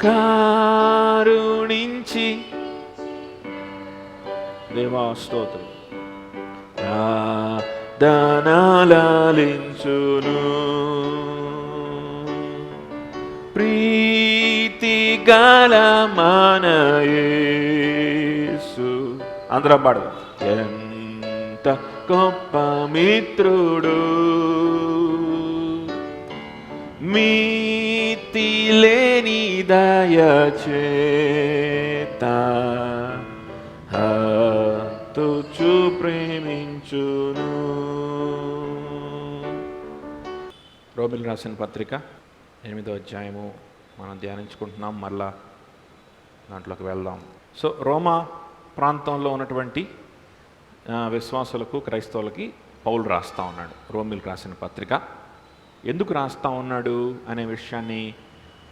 కారుణించి దేవా స్తోత్రం ప్రార్థనలాలించును ప్రీతి గల మన యేసు. అందరం పాడదాం. ఎంత గొప్ప మిత్రుడు మితి లేని దయచేత హత్తుచు ప్రేమించును. రోమిలు రాసిన పత్రిక 8వ అధ్యాయము మనం ధ్యానించుకుంటున్నాం. మరలా దాంట్లోకి వెళ్దాం. సో రోమా ప్రాంతంలో ఉన్నటువంటి విశ్వాసులకు క్రైస్తవులకి పౌలు రాస్తూ ఉన్నాడు రోమిలు రాసిన పత్రిక. ఎందుకు రాస్తూ ఉన్నాడు అనే విషయాన్ని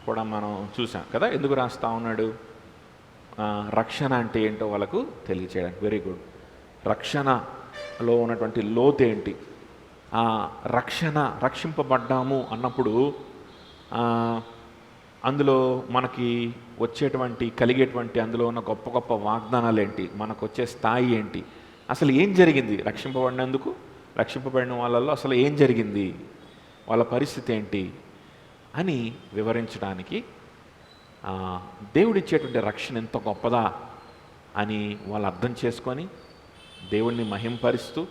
కూడా మనం చూసాం కదా. ఎందుకు రాస్తూ ఉన్నాడు? రక్షణ అంటే ఏంటో వాళ్ళకు తెలియచేయడానికి. Very good. రక్షణలో ఉన్నటువంటి లోతు ఏంటి, రక్షింపబడ్డాము అన్నప్పుడు అందులో మనకి వచ్చేటువంటి కలిగేటువంటి అందులో ఉన్న గొప్ప గొప్ప వాగ్దానాలు ఏంటి, మనకు వచ్చే స్థాయి ఏంటి, అసలు ఏం జరిగింది, రక్షింపబడిన వాళ్ళల్లో అసలు ఏం జరిగింది, వాళ్ళ పరిస్థితి ఏంటి అని వివరించడానికి దేవుడిచ్చేటువంటి రక్షణ ఎంత గొప్పదా అని వాళ్ళు అర్థం చేసుకొని దేవుణ్ణి మహింపరుస్తూ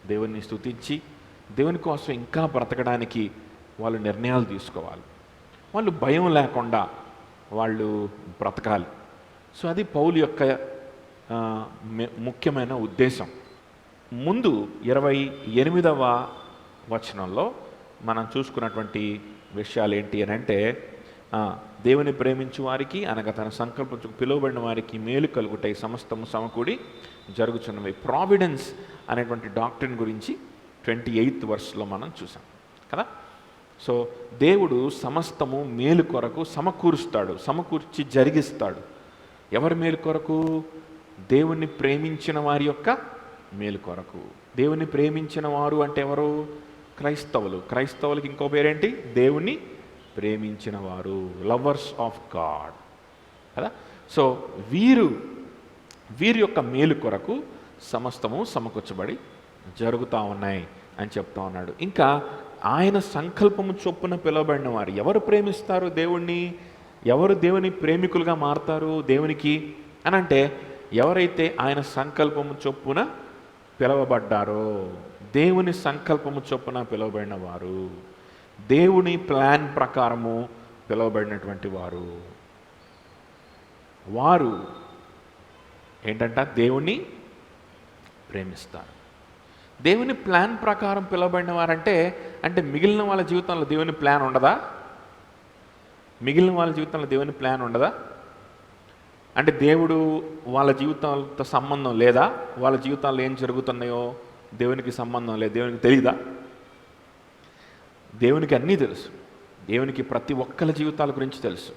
దేవుణ్ణి స్తుతించి దేవుని కోసం ఇంకా బ్రతకడానికి వాళ్ళు నిర్ణయాలు తీసుకోవాలి. వాళ్ళు భయం లేకుండా వాళ్ళు బ్రతకాలి. సో అది పౌలు యొక్క ముఖ్యమైన ఉద్దేశం. ముందు 28వ వచనంలో మనం చూసుకున్నటువంటి విషయాలు ఏంటి అని అంటే, దేవుని ప్రేమించు వారికి అనగా తన సంకల్పంచు పిలువబడిన వారికి మేలు కలుగుతాయి, సమస్తము సమకూడి జరుగుతున్నవి. ప్రావిడెన్స్ అనేటువంటి డాక్ట్రిన్ గురించి 28th వర్స్లో మనం చూసాం కదా. సో దేవుడు సమస్తము మేలు కొరకు సమకూర్చి జరిగిస్తాడు. ఎవరి మేలు కొరకు? దేవుణ్ణి ప్రేమించిన వారి యొక్క మేలు కొరకు. దేవుణ్ణి ప్రేమించిన వారు అంటే ఎవరు? క్రైస్తవులకి ఇంకో పేరేంటి? దేవుణ్ణి ప్రేమించిన వారు, లవర్స్ ఆఫ్ గాడ్ కదా. సో వీరి యొక్క మేలు కొరకు సమస్తము సమకూర్చబడి జరుగుతూ ఉన్నాయి అని చెప్తా ఉన్నాడు. ఇంకా ఆయన సంకల్పము చొప్పున పిలువబడిన వారు ఎవరు ప్రేమిస్తారు దేవుణ్ణి, ఎవరు దేవుని ప్రేమికులుగా మారుతారు దేవునికి అని అంటే, ఎవరైతే ఆయన సంకల్పము చొప్పున పిలువబడ్డారో, దేవుని సంకల్పము చొప్పున పిలువబడిన వారు, దేవుని ప్లాన్ ప్రకారము పిలువబడినటువంటి వారు ఏంటంట? దేవుణ్ణి ప్రేమిస్తారు. దేవుని ప్లాన్ ప్రకారం పిలువబడిన వారంటే అంటే మిగిలిన వాళ్ళ జీవితంలో దేవుని ప్లాన్ ఉండదా? దేవుని ప్లాన్ ఉండదా? అంటే దేవుడు వాళ్ళ జీవితాలతో సంబంధం లేదా? వాళ్ళ జీవితాల్లో ఏం జరుగుతున్నాయో దేవునికి సంబంధం లేదు, దేవునికి తెలియదా? దేవునికి అన్నీ తెలుసు. దేవునికి ప్రతి ఒక్కరి జీవితాల గురించి తెలుసు.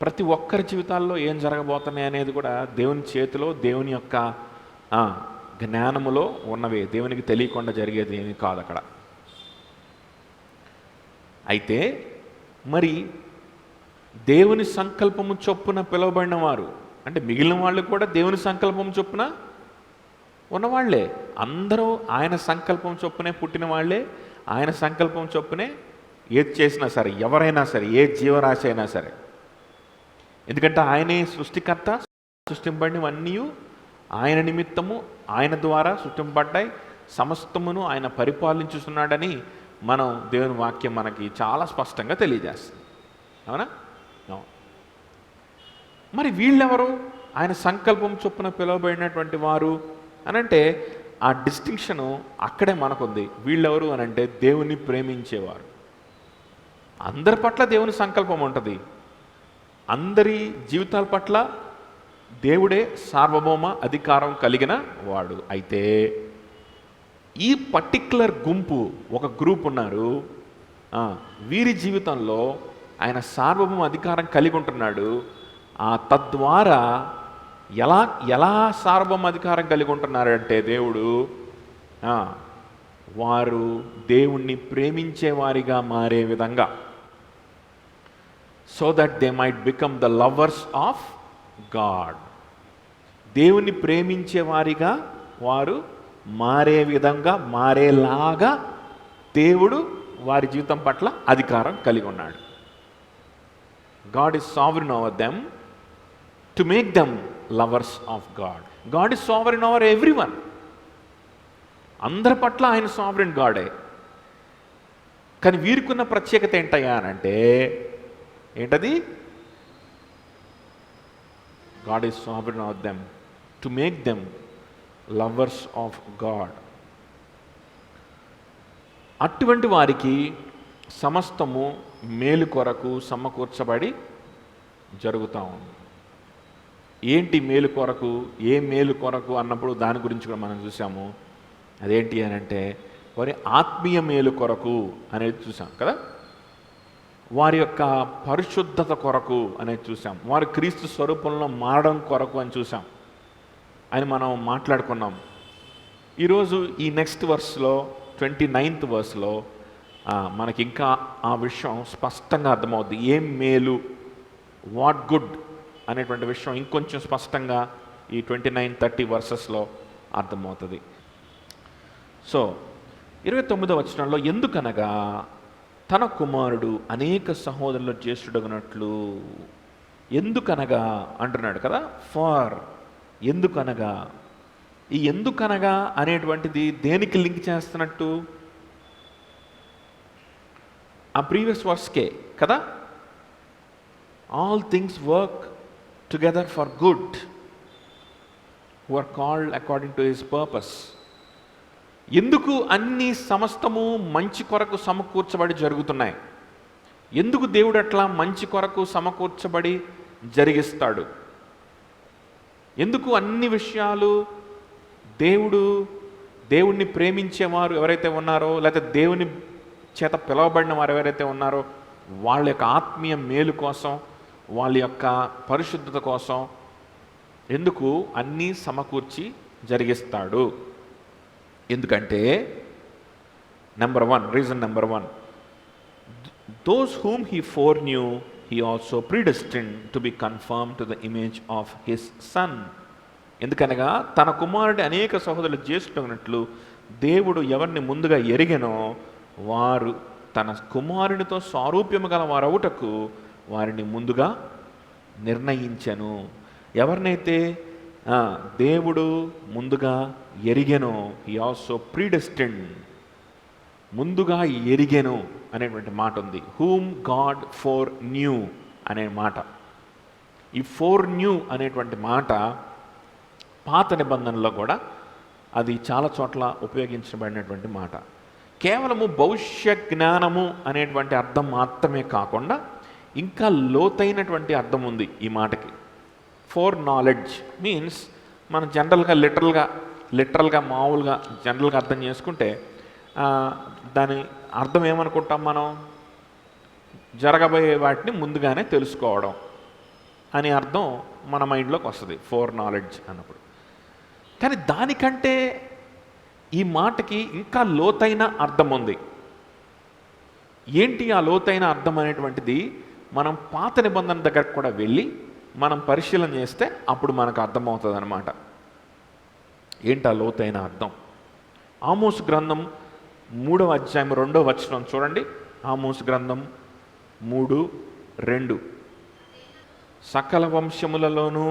ప్రతి ఒక్కరి జీవితాల్లో ఏం జరగబోతున్నాయి అనేది కూడా దేవుని చేతిలో, దేవుని యొక్క జ్ఞానములో ఉన్నవే. దేవునికి తెలియకుండా జరిగేది ఏమీ కాదు అక్కడ. అయితే మరి దేవుని సంకల్పము చొప్పున పిలువబడిన వారు అంటే మిగిలిన వాళ్ళు కూడా దేవుని సంకల్పం చొప్పున ఉన్నవాళ్లే. అందరూ ఆయన సంకల్పం చొప్పునే పుట్టిన వాళ్ళే. ఆయన సంకల్పం చొప్పునే ఏది చేసినా సరే, ఎవరైనా సరే, ఏ జీవరాశి అయినా సరే. ఎందుకంటే ఆయనే సృష్టికర్త. సృష్టింపబడినవన్నీ ఆయన నిమిత్తము, ఆయన ద్వారా సృష్టింపబడ్డాయి. సమస్తమును ఆయన పరిపాలించుతున్నాడని మనం దేవుని వాక్యం మనకి చాలా స్పష్టంగా తెలియజేస్తుంది. అవునా? మరి వీళ్ళెవరు? ఆయన సంకల్పం చొప్పున పిలువబడినటువంటి వారు అనంటే ఆ డిస్టింక్షను అక్కడే మనకుంది. వీళ్ళెవరు అనంటే దేవుని ప్రేమించేవారు. అందరి పట్ల దేవుని సంకల్పం ఉంటుంది. అందరి జీవితాల పట్ల దేవుడే సార్వభౌమ అధికారం కలిగిన వాడు. అయితే ఈ పర్టిక్యులర్ గుంపు, ఒక గ్రూప్ ఉన్నారు, వీరి జీవితంలో ఆయన సార్వభౌమ అధికారం కలిగి ఉంటున్నాడు. తద్వారా ఎలా సార్వభౌమ అధికారం కలిగి ఉంటున్నారంటే దేవుడు వారు దేవుణ్ణి ప్రేమించేవారిగా మారే విధంగా so that they might become the lovers of God. దేవుని ప్రేమించే వారిగా వారు మారే విధంగా, మారేలాగా దేవుడు వారి జీవితం పట్ల అధికారం కలిగి ఉన్నాడు. God is sovereign over them to make them lovers of God. God is sovereign over everyone. అందరి పట్ల ఆయన సావరెన్ గాడే. కానీ వీరికున్న ప్రత్యేకత ఏంటయ్యా అనంటే ఏంటది? God is sovereign over them to make them lovers of God. అటువంటి వారికి సమస్తము మేలు కొరకు సమకూర్చబడి జరుగుతూ ఉంది. ఏంటి మేలు కొరకు? ఏ మేలు కొరకు అన్నప్పుడు దాని గురించి కూడా మనం చూసాము. అదేంటి అని అంటే వారి ఆత్మీయ మేలు కొరకు అనేది చూసాం కదా. వారి యొక్క పరిశుద్ధత కొరకు అనేది చూసాం. వారు క్రీస్తు స్వరూపంలో మారడం కొరకు అని చూసాం అని మనం మాట్లాడుకున్నాం. ఈరోజు ఈ నెక్స్ట్ వర్స్లో 29th వర్స్లో మనకి ఇంకా ఆ విషయం స్పష్టంగా అర్థమవుద్ది. ఏం మేలు, వాట్ గుడ్ అనేటువంటి విషయం ఇంకొంచెం స్పష్టంగా ఈ 29-30 వర్సెస్లో అర్థమవుతుంది. సో 29వ వచనంలో ఎందుకనగా తన కుమారుడు అనేక సహోదరుల జ్యేష్ఠుడగునట్లు, ఎందుకనగా అంటున్నాడు కదా. ఫార్, ఎందుకనగా. ఈ ఎందుకనగా అనేటువంటిది దేనికి లింక్ చేస్తున్నట్టు? ఆ ప్రీవియస్ వర్స్కే కదా. All things work together for good who are called according to his purpose. ఎందుకు అన్ని సమస్తము మంచి కొరకు సమకూర్చబడి జరుగుతున్నాయి? ఎందుకు దేవుడు అట్లా మంచి కొరకు సమకూర్చబడి జరిగిస్తాడు? ఎందుకు అన్ని విషయాలు దేవుణ్ణి ప్రేమించేవారు ఎవరైతే ఉన్నారో, లేకపోతే దేవుని చేత పిలవబడిన వారు ఎవరైతే ఉన్నారో వాళ్ళ యొక్క ఆత్మీయ మేలు కోసం, వాళ్ళ యొక్క పరిశుద్ధత కోసం ఎందుకు అన్నీ సమకూర్చి జరిగిస్తాడు? ఎందుకంటే reason number 1, those whom he foreknew he also predestined to be conformed to the image of his son. ఎందుకనగా తన కుమారుడి అనేక సహోదరులు జ్యేష్ఠులైనట్లు దేవుడు ఎవరిని ముందుగా ఎరిగెనో వారు తన కుమారునితో సారూప్యము గల వారవుటకు వారిని ముందుగా నిర్ణయించెను. ఎవరినైతే దేవుడు ముందుగా ఎరిగెనో హీ ఆల్సో ప్రీడెస్టిన్డ్, ముందుగా ఎరిగెను అనేటువంటి మాట ఉంది. హూమ్ గాడ్ ఫోర్ న్యూ అనే మాట. ఈ ఫోర్ న్యూ అనేటువంటి మాట పాత నిబంధనలో కూడా అది చాలా చోట్ల ఉపయోగించబడినటువంటి మాట. కేవలము భవిష్య జ్ఞానము అనేటువంటి అర్థం మాత్రమే కాకుండా ఇంకా లోతైనటువంటి అర్థం ఉంది ఈ మాటకి. ఫోర్ నాలెడ్జ్ మీన్స్ మనం లిటరల్గా మామూలుగా జనరల్గా అర్థం చేసుకుంటే దాని అర్థం ఏమనుకుంటాం మనం? జరగబోయే వాటిని ముందుగానే తెలుసుకోవడం అనే అర్థం మన మైండ్లోకి వస్తుంది ఫోర్ నాలెడ్జ్ అన్నప్పుడు. కానీ దానికంటే ఈ మాటకి ఇంకా లోతైన అర్థం ఉంది. ఏంటి ఆ లోతైన అర్థం అనేటువంటిది? మనం పాత నిబంధన దగ్గరకు కూడా వెళ్ళి మనం పరిశీలన చేస్తే అప్పుడు మనకు అర్థమవుతుంది అన్నమాట. ఏంటి ఆ లోతైన అర్థం? ఆమోసు గ్రంథం 3వ అధ్యాయం 2వ వచనం చూడండి. ఆమోసు గ్రంథం 3:2 సకల వంశములలోనూ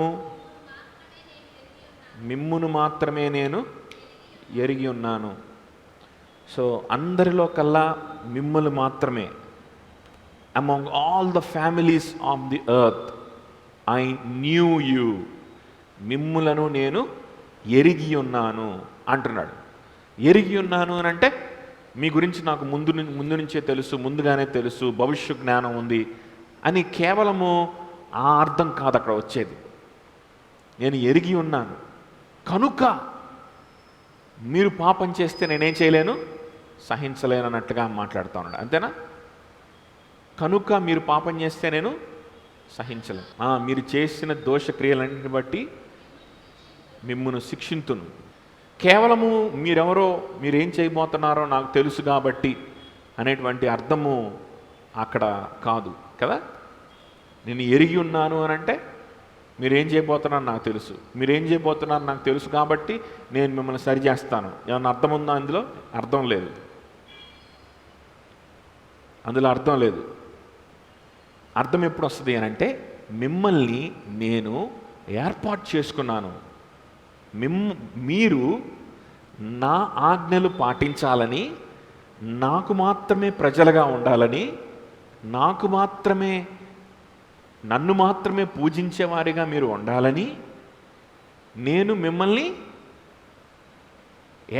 మిమ్మును మాత్రమే నేను ఎరిగి ఉన్నాను. సో అందరిలో కల్లా మిమ్ములు మాత్రమే, among all the families of the earth I knew you, మిమ్ములను నేను ఎరిగి ఉన్నాను అంటున్నాడు. ఎరిగి ఉన్నాను అని అంటే మీ గురించి నాకు ముందు నుంచే తెలుసు, ముందుగానే తెలుసు, భవిష్య జ్ఞానం ఉంది అని కేవలము ఆ అర్థం కాదు అక్కడ వచ్చేది. నేను ఎరిగి ఉన్నాను కనుక మీరు పాపం చేస్తే నేనేం చేయలేను, సహించలేను అన్నట్టుగా మాట్లాడుతూ ఉన్నాడు. అంతేనా? కనుక మీరు పాపం చేస్తే నేను సహించలేను, మీరు చేసిన దోషక్రియలన్నింటిని బట్టి మిమ్మును శిక్షింతును, కేవలము మీరెవరో మీరేం చేయబోతున్నారో నాకు తెలుసు కాబట్టి అనేటువంటి అర్థము అక్కడ కాదు కదా. నేను ఎరిగి ఉన్నాను అని అంటే మీరేం చేయబోతున్నారో నాకు తెలుసు, మీరేం చేయబోతున్నారో నాకు తెలుసు కాబట్టి నేను మిమ్మల్ని సరి చేస్తాను. ఏమన్నా అర్థం ఉందా అందులో? అర్థం లేదు. అందులో అర్థం లేదు. అర్థం ఎప్పుడు వస్తుంది అని అంటే, మిమ్మల్ని నేను ఏర్పాటు చేసుకున్నాను, మీరు నా ఆజ్ఞలు పాటించాలని, నాకు మాత్రమే ప్రజలుగా ఉండాలని, నన్ను మాత్రమే పూజించేవారిగా మీరు ఉండాలని నేను మిమ్మల్ని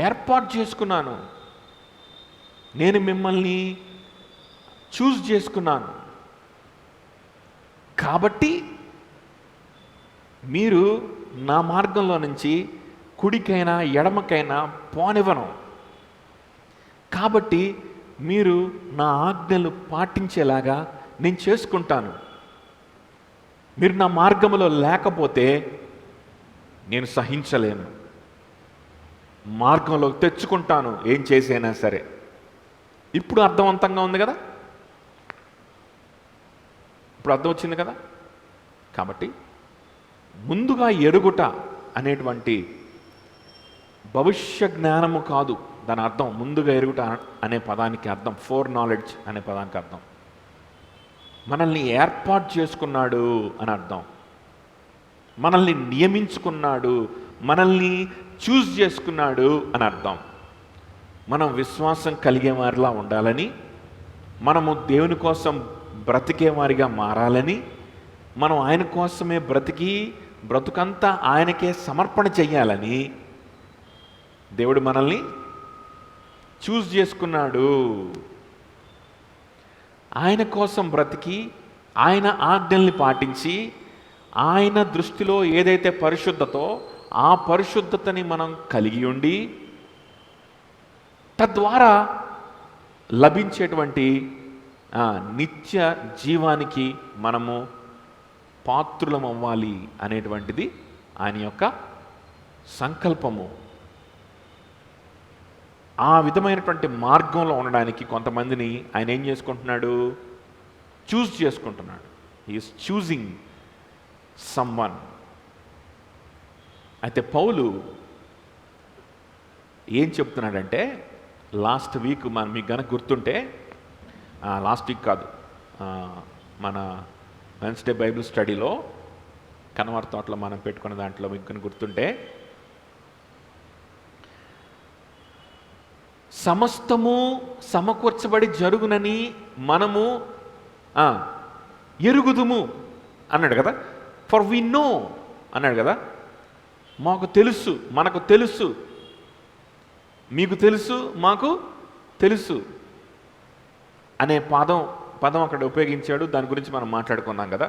ఏర్పాటు చేసుకున్నాను. నేను మిమ్మల్ని చూస్ చేసుకున్నాను. కాబట్టి మీరు నా మార్గంలో నుంచి కుడికైనా ఎడమకైనా పోనివ్వను. కాబట్టి మీరు నా ఆజ్ఞలు పాటించేలాగా నేను చేసుకుంటాను. మీరు నా మార్గంలో లేకపోతే నేను సహించలేను, మార్గంలో తెచ్చుకుంటాను ఏం చేసైనా సరే. ఇప్పుడు అర్థవంతంగా ఉంది కదా? ఇప్పుడు అర్థం వచ్చింది కదా? కాబట్టి ముందుగా ఎరుగుట అనేటువంటి భవిష్య జ్ఞానము కాదు దాని అర్థం. ముందుగా ఎరుగుట అనే పదానికి అర్థం, ఫోర్ నాలెడ్జ్ అనే పదానికి అర్థం మనల్ని ఏర్పాటు చేసుకున్నాడు అని అర్థం. మనల్ని నియమించుకున్నాడు, మనల్ని చూస్ చేసుకున్నాడు అని అర్థం. మనం విశ్వాసం కలిగే వారిలా ఉండాలని, మనము దేవుని కోసం బ్రతికేవారిగా మారాలని, మనం ఆయన కోసమే బ్రతుకంతా ఆయనకే సమర్పణ చెయ్యాలని దేవుడు మనల్ని చూస్ చేసుకున్నాడు. ఆయన కోసం బ్రతికి, ఆయన ఆజ్ఞల్ని పాటించి, ఆయన దృష్టిలో ఏదైతే పరిశుద్ధతో ఆ పరిశుద్ధతని మనం కలిగి ఉండి, తద్వారా లభించేటువంటి నిత్య జీవానికి మనము పాత్రులం అవ్వాలి అనేటువంటిది ఆయన యొక్క సంకల్పము. ఆ విధమైనటువంటి మార్గంలో ఉండడానికి కొంతమందిని ఆయన ఏం చేసుకుంటున్నాడు? చూస్ చేసుకుంటున్నాడు. He's choosing someone. అయితే పౌలు ఏం చెప్తున్నాడంటే, లాస్ట్ వీక్ మీకు గనక గుర్తుంటే, లాస్ట్ వీక్ కాదు, మన వెన్స్డే బైబిల్ స్టడీలో కనవర్ తోటలో మనం పెట్టుకున్న దాంట్లో మీకు గనక గుర్తుంటే, సమస్తము సమకూర్చబడి జరుగునని మనము ఎరుగుదుము అన్నాడు కదా. ఫర్ వి నో అన్నాడు కదా. మాకు తెలుసు, మనకు తెలుసు, మీకు తెలుసు, మాకు తెలుసు అనే పదం అక్కడ ఉపయోగించాడు. దాని గురించి మనం మాట్లాడుకున్నాం కదా.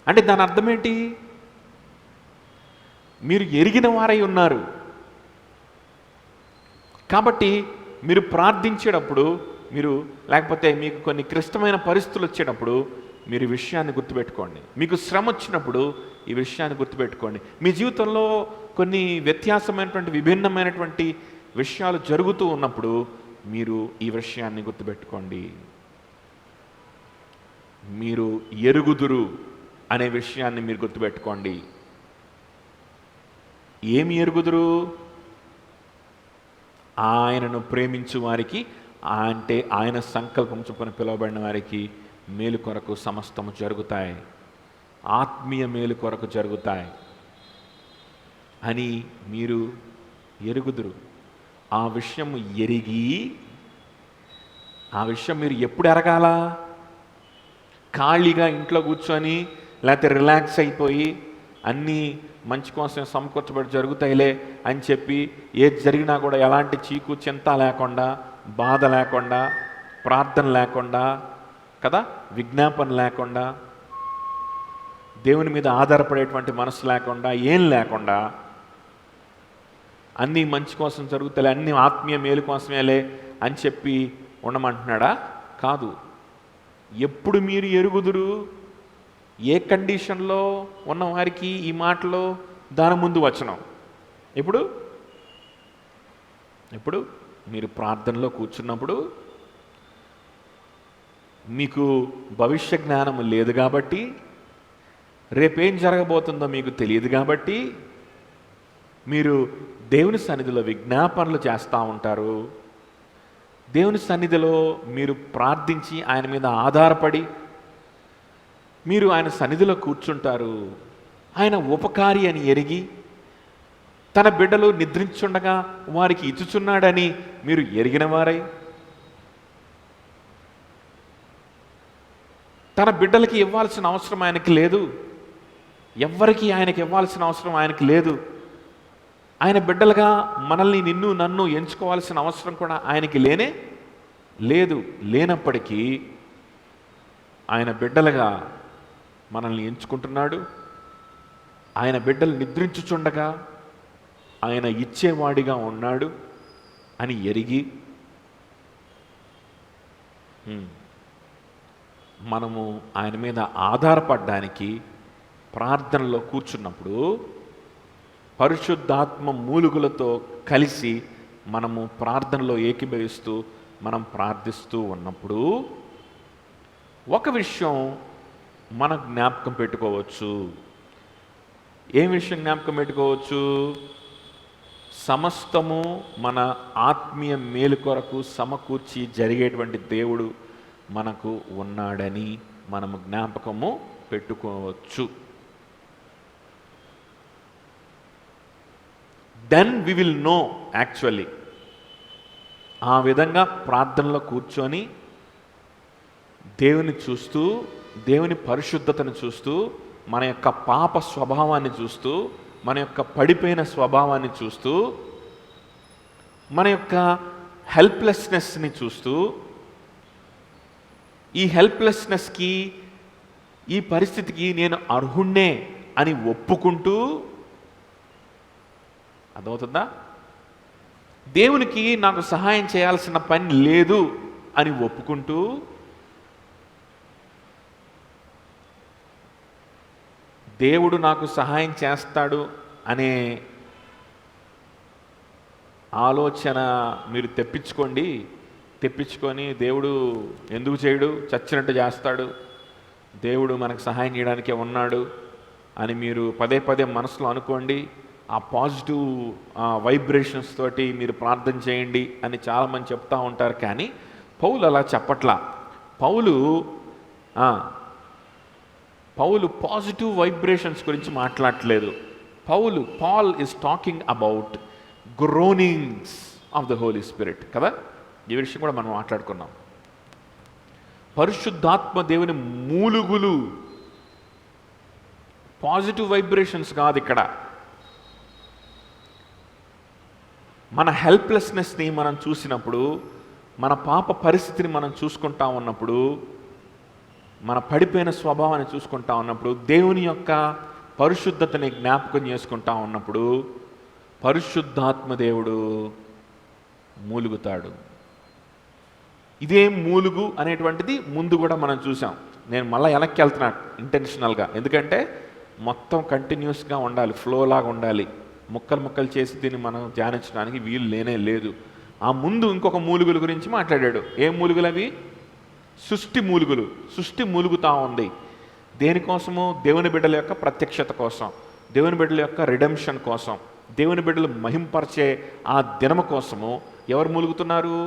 అంటే దాని అర్థం ఏంటి? మీరు ఎరిగిన వారై ఉన్నారు కాబట్టి మీరు ప్రార్థించేటప్పుడు, లేకపోతే మీకు కొన్ని క్లిష్టమైన పరిస్థితులు వచ్చేటప్పుడు మీరు ఈ విషయాన్ని గుర్తుపెట్టుకోండి. మీకు శ్రమ వచ్చినప్పుడు ఈ విషయాన్ని గుర్తుపెట్టుకోండి. మీ జీవితంలో కొన్ని వ్యత్యాసమైనటువంటి విభిన్నమైనటువంటి విషయాలు జరుగుతూ ఉన్నప్పుడు మీరు ఈ విషయాన్ని గుర్తుపెట్టుకోండి. మీరు ఎరుగుదురు అనే విషయాన్ని మీరు గుర్తుపెట్టుకోండి. ఏమి ఎరుగుదురు? ఆయనను ప్రేమించు వారికి, అంటే ఆయన సంకల్పం చొప్పున పిలువబడిన వారికి మేలు కొరకు సమస్తము జరుగుతాయి, ఆత్మీయ మేలు కొరకు జరుగుతాయి అని మీరు ఎరుగుదురు. ఆ విషయం ఎరిగి, ఆ విషయం మీరు ఎప్పుడు ఎరగాల? ఖాళీగా ఇంట్లో కూర్చొని లేకపోతే రిలాక్స్ అయిపోయి అన్నీ మంచి కోసం సమకూర్చబడి జరుగుతాయిలే అని చెప్పి ఏది జరిగినా కూడా ఎలాంటి చీకు చింత లేకుండా, బాధ లేకుండా, ప్రార్థన లేకుండా కదా, విజ్ఞాపన లేకుండా, దేవుని మీద ఆధారపడేటువంటి మనసు లేకుండా, ఏం లేకుండా అన్నీ మంచి కోసం జరుగుతాయి, అన్నీ ఆత్మీయ మేలు కోసమేలే అని చెప్పి ఉండమంటున్నాడా? కాదు. ఎప్పుడు మీరు ఎరుగుదురు? ఏ కండిషన్లో ఉన్నవారికి ఈ మాటలో దాని ముందు వచనం? ఇప్పుడు మీరు ప్రార్థనలో కూర్చున్నప్పుడు మీకు భవిష్య జ్ఞానం లేదు కాబట్టి, రేపేం జరగబోతుందో మీకు తెలియదు కాబట్టి మీరు దేవుని సన్నిధిలో విజ్ఞాపనలు చేస్తూ ఉంటారు. దేవుని సన్నిధిలో మీరు ప్రార్థించి ఆయన మీద ఆధారపడి మీరు ఆయన సన్నిధిలో కూర్చుంటారు. ఆయన ఉపకారి అని ఎరిగి తన బిడ్డలు నిద్రించుండగా వారికి ఇచ్చుచున్నాడని మీరు ఎరిగిన వారై, తన బిడ్డలకి ఇవ్వాల్సిన అవసరం ఆయనకి లేదు, ఎవ్వరికి ఆయనకి ఇవ్వాల్సిన అవసరం ఆయనకి లేదు. ఆయన బిడ్డలుగా మనల్ని నిన్ను నన్ను ఎంచుకోవాల్సిన అవసరం కూడా ఆయనకి లేదు. లేనప్పటికీ ఆయన బిడ్డలుగా మనల్ని ఎంచుకుంటున్నాడు. ఆయన బిడ్డలు నిద్రించుచుండగా ఆయన ఇచ్చేవాడిగా ఉన్నాడు అని ఎరిగి మనము ఆయన మీద ఆధారపడడానికి ప్రార్థనలో కూర్చున్నప్పుడు పరిశుద్ధాత్మ మూలుగులతో కలిసి మనము ప్రార్థనలో ఏకీభవిస్తూ మనం ప్రార్థిస్తూ ఉన్నప్పుడు ఒక విషయం మన జ్ఞాపకం పెట్టుకోవచ్చు. ఏం విషయం జ్ఞాపకం పెట్టుకోవచ్చు? సమస్తము మన ఆత్మీయ మేలు కొరకు సమకూర్చి జరిగేటువంటి దేవుడు మనకు ఉన్నాడని మనము జ్ఞాపకము పెట్టుకోవచ్చు. Then we will know actually. ఆ విధంగా ప్రార్థనలో కూర్చొని దేవుని చూస్తూ, దేవుని పరిశుద్ధతను చూస్తూ, మన యొక్క పాప స్వభావాన్ని చూస్తూ, మన యొక్క పడిపోయిన స్వభావాన్ని చూస్తూ, మన యొక్క హెల్ప్లెస్నెస్ని చూస్తూ, ఈ హెల్ప్లెస్నెస్కి, ఈ పరిస్థితికి నేను అర్హుణ్ణే అని ఒప్పుకుంటూ, అర్థమవుతుందా? దేవునికి నాకు సహాయం చేయాల్సిన పని లేదు అని ఒప్పుకుంటూ, దేవుడు నాకు సహాయం చేస్తాడు అనే ఆలోచన మీరు తెప్పించుకొని దేవుడు ఎందుకు చేయడు, చచ్చినట్టు చేస్తాడు, దేవుడు మనకు సహాయం చేయడానికే ఉన్నాడు అని మీరు పదే పదే మనసులో అనుకోండి. ఆ పాజిటివ్ వైబ్రేషన్స్ తోటి మీరు ప్రార్థన చేయండి అని చాలామంది చెప్తూ ఉంటారు. కానీ పౌలు అలా చెప్పట్లా. పౌలు పాజిటివ్ వైబ్రేషన్స్ గురించి మాట్లాడట్లేదు. Paul is talking about groanings of the Holy Spirit కదా. ఈ విషయం కూడా మనం మాట్లాడుకున్నాం. పరిశుద్ధాత్మ దేవుని మూలుగులు, పాజిటివ్ వైబ్రేషన్స్ కాదు ఇక్కడ. మన హెల్ప్లెస్నెస్ని మనం చూసినప్పుడు, మన పాప పరిస్థితిని మనం చూసుకుంటా ఉన్నప్పుడు, మన పడిపోయిన స్వభావాన్ని చూసుకుంటా ఉన్నప్పుడు, దేవుని యొక్క పరిశుద్ధతని జ్ఞాపకం చేసుకుంటా ఉన్నప్పుడు పరిశుద్ధాత్మ దేవుడు మూలుగుతాడు. ఇదే మూలుగు అనేటువంటిది ముందు కూడా మనం చూసాం. నేను మళ్ళీ వెనక్కి వెళ్తున్నా ఇంటెన్షనల్గా, ఎందుకంటే మొత్తం కంటిన్యూస్గా ఉండాలి, ఫ్లోలాగా ఉండాలి. ముక్కలు చేసి దీన్ని మనం ధ్యానించడానికి వీలు లేదు. ఆ ముందు ఇంకొక మూలుగుల గురించి మాట్లాడాడు. ఏ మూలుగులు అవి? సృష్టి మూలుగులు. సృష్టి మూలుగుతా ఉంది. దేనికోసము? దేవుని బిడ్డల యొక్క ప్రత్యక్షత కోసం, దేవుని బిడ్డల యొక్క రిడెంప్షన్ కోసం, దేవుని బిడ్డలు మహింపరిచే ఆ దినము కోసము ఎవరు మూలుగుతున్నారు?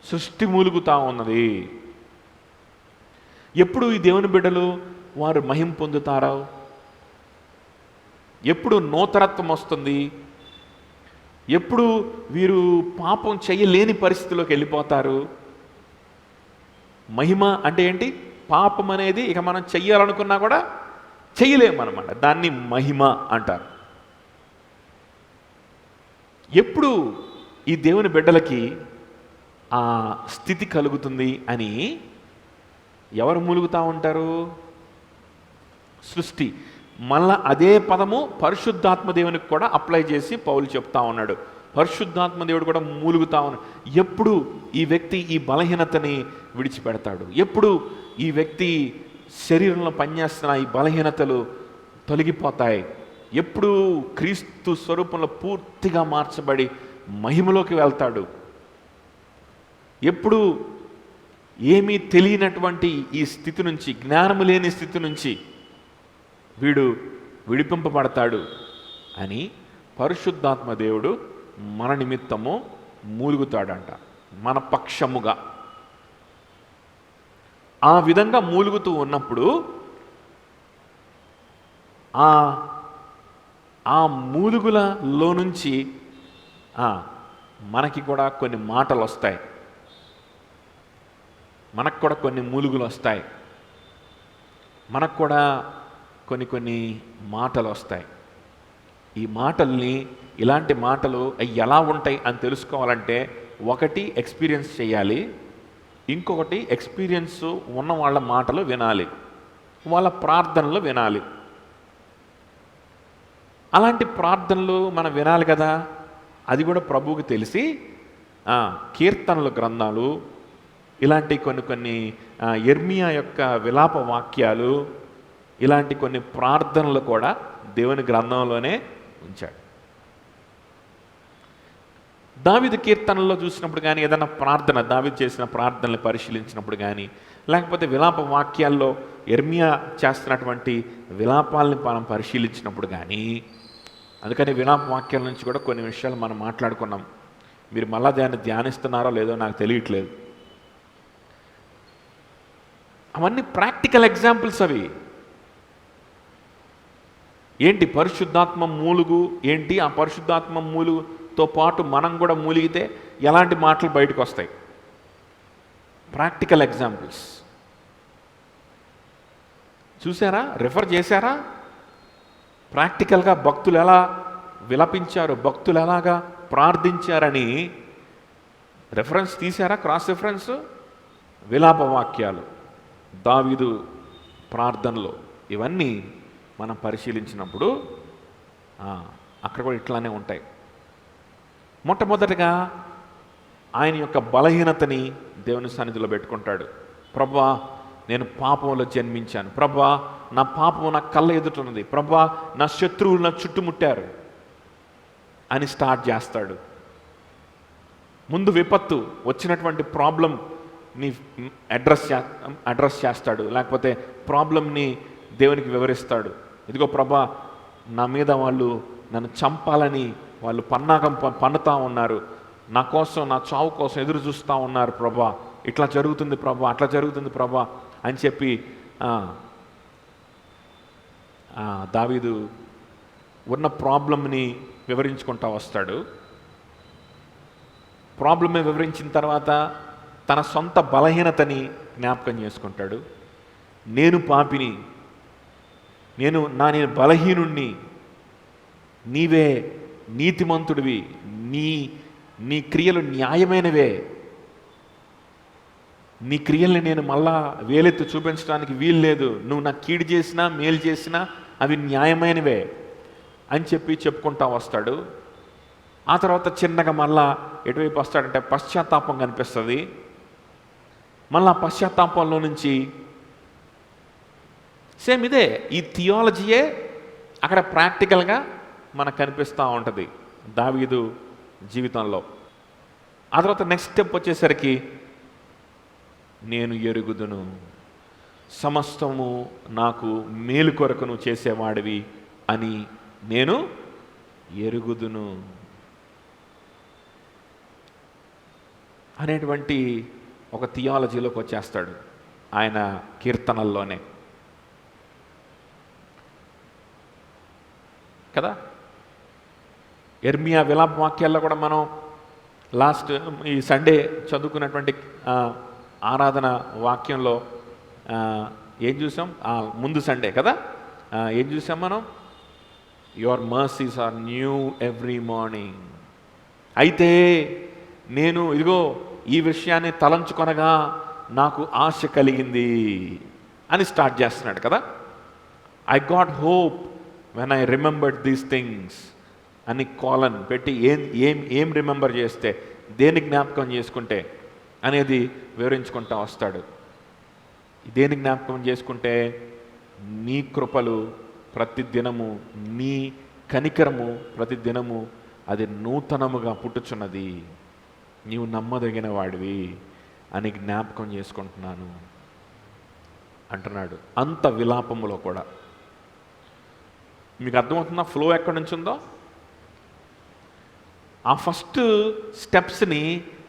సృష్టి మూలుగుతా ఉన్నది. ఎప్పుడు ఈ దేవుని బిడ్డలు వారు మహిం పొందుతారో, ఎప్పుడు నూతనత్వం వస్తుంది, ఎప్పుడు వీరు పాపం చేయలేని పరిస్థితిలోకి వెళ్ళిపోతారు. మహిమ అంటే ఏంటి? పాపం అనేది ఇక మనం చెయ్యాలనుకున్నా కూడా చెయ్యలేమన్నమాట. దాన్ని మహిమ అంటారు. ఎప్పుడు ఈ దేవుని బిడ్డలకి ఆ స్థితి కలుగుతుంది అని ఎవరు మూలుగుతూ ఉంటారు? సృష్టి. మళ్ళా అదే పదము పరిశుద్ధాత్మ దేవునికి కూడా అప్లై చేసి పౌలు చెప్తా ఉన్నాడు. పరిశుద్ధాత్మ దేవుడు కూడా మూలుగుతా ఉన్నాడు. ఎప్పుడు ఈ వ్యక్తి ఈ బలహీనతని విడిచిపెడతాడు? ఎప్పుడు ఈ వ్యక్తి శరీరంలో పనిచేస్తున్న ఈ బలహీనతలు తొలగిపోతాయి? ఎప్పుడు క్రీస్తు స్వరూపంలో పూర్తిగా మార్చబడి మహిమలోకి వెళ్తాడు? ఎప్పుడు ఏమీ తెలియనటువంటి ఈ స్థితి నుంచి, జ్ఞానము లేని స్థితి నుంచి వీడు విడిపింపబడతాడు అని పరిశుద్ధాత్మ దేవుడు మన నిమిత్తము మూలుగుతాడంట, మన పక్షముగా. ఆ విధంగా మూలుగుతూ ఉన్నప్పుడు ఆ మూలుగులలో నుంచి మనకి కూడా కొన్ని మాటలు వస్తాయి, మనకు కూడా కొన్ని మూలుగులు వస్తాయి, మనకు కూడా కొన్ని మాటలు వస్తాయి. ఈ మాటల్ని, ఇలాంటి మాటలు ఎలా ఉంటాయి అని తెలుసుకోవాలంటే ఒకటి ఎక్స్పీరియన్స్ చేయాలి, ఇంకొకటి ఎక్స్పీరియన్స్ ఉన్న వాళ్ళ మాటలు వినాలి, వాళ్ళ ప్రార్థనలు వినాలి. అలాంటి ప్రార్థనలు మనం వినాలి కదా, అది కూడా ప్రభువుకి తెలిసి కీర్తనలు గ్రంథాలు, ఇలాంటి కొన్ని యెర్మీయా యొక్క విలాప వాక్యాలు, ఇలాంటి కొన్ని ప్రార్థనలు కూడా దేవుని గ్రంథంలోనే ఉంచాడు. దావీదు కీర్తనల్లో చూసినప్పుడు కానీ, ఏదైనా ప్రార్థన దావీదు చేసిన ప్రార్థనలు పరిశీలించినప్పుడు కానీ, లేకపోతే విలాప వాక్యాల్లో యెర్మీయా చేస్తున్నటువంటి విలాపాలని మనం పరిశీలించినప్పుడు కానీ, అందుకని విలాప వాక్యాల నుంచి కూడా కొన్ని విషయాలు మనం మాట్లాడుకున్నాం. మీరు మళ్ళా దాన్ని ధ్యానిస్తున్నారో లేదో నాకు తెలియట్లేదు. అవన్నీ ప్రాక్టికల్ ఎగ్జాంపుల్స్. అవి ఏంటి? పరిశుద్ధాత్మ మూలుగు ఏంటి? ఆ పరిశుద్ధాత్మ మూలుగుతో పాటు మనం కూడా మూలిగితే ఎలాంటి మాటలు బయటకు వస్తాయి? ప్రాక్టికల్ ఎగ్జాంపుల్స్ చూసారా? రిఫర్ చేశారా? ప్రాక్టికల్గా భక్తులు ఎలా విలపించారు, భక్తులు ఎలాగా ప్రార్థించారని రెఫరెన్స్ తీశారా? Cross reference. విలాప వాక్యాలు, దావీదు ప్రార్థనలు, ఇవన్నీ మనం పరిశీలించినప్పుడు అక్కడ కూడా ఇట్లానే ఉంటాయి. మొట్టమొదటిగా ఆయన యొక్క బలహీనతని దేవుని సన్నిధిలో పెట్టుకుంటాడు. ప్రభువా, నేను పాపంలో జన్మించాను. ప్రభువా, నా పాపం నా కళ్ళ ఎదుటున్నది. ప్రభువా, నా శత్రువులు నా చుట్టుముట్టారు అని స్టార్ట్ చేస్తాడు. ముందు విపత్తు వచ్చినటువంటి ప్రాబ్లంని అడ్రస్ చేస్తాడు, లేకపోతే ప్రాబ్లంని దేవునికి వివరిస్తాడు. ఇదిగో ప్రభా, నా మీద వాళ్ళు నన్ను చంపాలని వాళ్ళు పన్నాగం పన్నుతా ఉన్నారు, నా కోసం, నా చావు కోసం ఎదురు చూస్తూ ఉన్నారు ప్రభా, ఇట్లా జరుగుతుంది ప్రభా, అట్లా జరుగుతుంది ప్రభా అని చెప్పి దావీదు ఉన్న ప్రాబ్లంని వివరించుకుంటూ వస్తాడు. ప్రాబ్లమ్ని వివరించిన తర్వాత తన సొంత బలహీనతని జ్ఞాపకం చేసుకుంటాడు. నేను పాపిని, నేను బలహీనుణ్ణి, నీవే నీతిమంతుడివి, నీ క్రియలు న్యాయమైనవే, నీ క్రియల్ని నేను మళ్ళా వేలెత్తి చూపించడానికి వీలు లేదు, నువ్వు నాకు కీడు చేసినా మేలు చేసినా అవి న్యాయమైనవే అని చెప్పుకుంటా వస్తాడు. ఆ తర్వాత చిన్నగా మళ్ళా ఎటువైపు వస్తాడంటే పశ్చాత్తాపం కనిపిస్తుంది. మళ్ళా పశ్చాత్తాపంలో నుంచి సేమ్ ఇదే, ఈ థియాలజీయే అక్కడ ప్రాక్టికల్గా మనకు కనిపిస్తూ ఉంటుంది దావీదు జీవితంలో. ఆ తర్వాత నెక్స్ట్ స్టెప్ వచ్చేసరికి నేను ఎరుగుదును, సమస్తము నాకు మేలు కొరకు నువ్వు చేసేవాడివి అని నేను ఎరుగుదును అనేటువంటి ఒక థియాలజీలోకి వచ్చేస్తాడు ఆయన కీర్తనల్లోనే కదా. యెర్మీయా విలాప వాక్యాల్లో కూడా మనం లాస్ట్ ఈ సండే చదువుకున్నటువంటి ఆరాధన వాక్యంలో ఏం చూసాం? ముందు సండే కదా, ఏం చూసాం మనం? Your mercies are new every morning. అయితే నేను ఇదిగో ఈ విషయాన్ని తలంచుకొనగా నాకు ఆశ కలిగింది అని స్టార్ట్ చేస్తున్నాడు కదా. I got hope when I remembered these things అని కోలన్ పెట్టి ఏం రిమెంబర్ చేస్తే, దేని జ్ఞాపకం చేసుకుంటే అనేది వివరించుకుంటా వస్తాడు. దేని జ్ఞాపకం చేసుకుంటే, నీ కృపలు ప్రతిదినము, నీ కనికరము ప్రతిదినము అది నూతనముగా పుట్టుచున్నది, నీవు నమ్మదగిన వాడివి, అని జ్ఞాపకం చేసుకుంటున్నాను అంటున్నాడు. అంత విలాపములో కూడా మీకు అర్థమవుతుందా ఫ్లో ఎక్కడి నుంచి ఉందో? ఆ ఫస్ట్ స్టెప్స్ని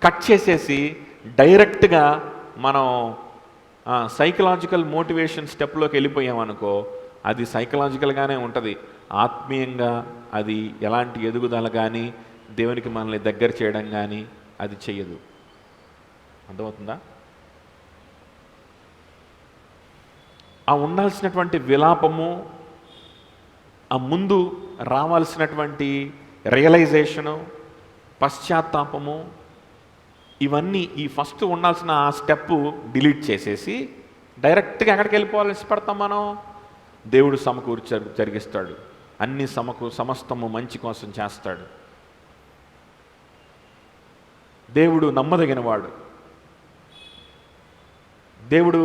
కట్ చేసేసి డైరెక్ట్గా మనం సైకలాజికల్ మోటివేషన్ స్టెప్లోకి వెళ్ళిపోయామనుకో, అది సైకలాజికల్గానే ఉంటుంది. ఆత్మీయంగా అది ఎలాంటి ఎదుగుదల కానీ దేవునికి మనల్ని దగ్గర చేయడం కానీ అది చెయ్యదు. అర్థమవుతుందా? ఆ ఉండాల్సినటువంటి విలాపము, ఆ ముందు రావాల్సినటువంటి రియలైజేషను, పశ్చాత్తాపము, ఇవన్నీ ఈ ఫస్ట్ ఉండాల్సిన ఆ స్టెప్ డిలీట్ చేసేసి డైరెక్ట్గా ఎక్కడికి వెళ్ళిపోవాలని ఇష్టపడతాం మనం? దేవుడు సమకూర్చి జరిగిస్తాడు, అన్ని సమస్తము మంచి కోసం చేస్తాడు. దేవుడు నమ్మదగినవాడు. దేవుడు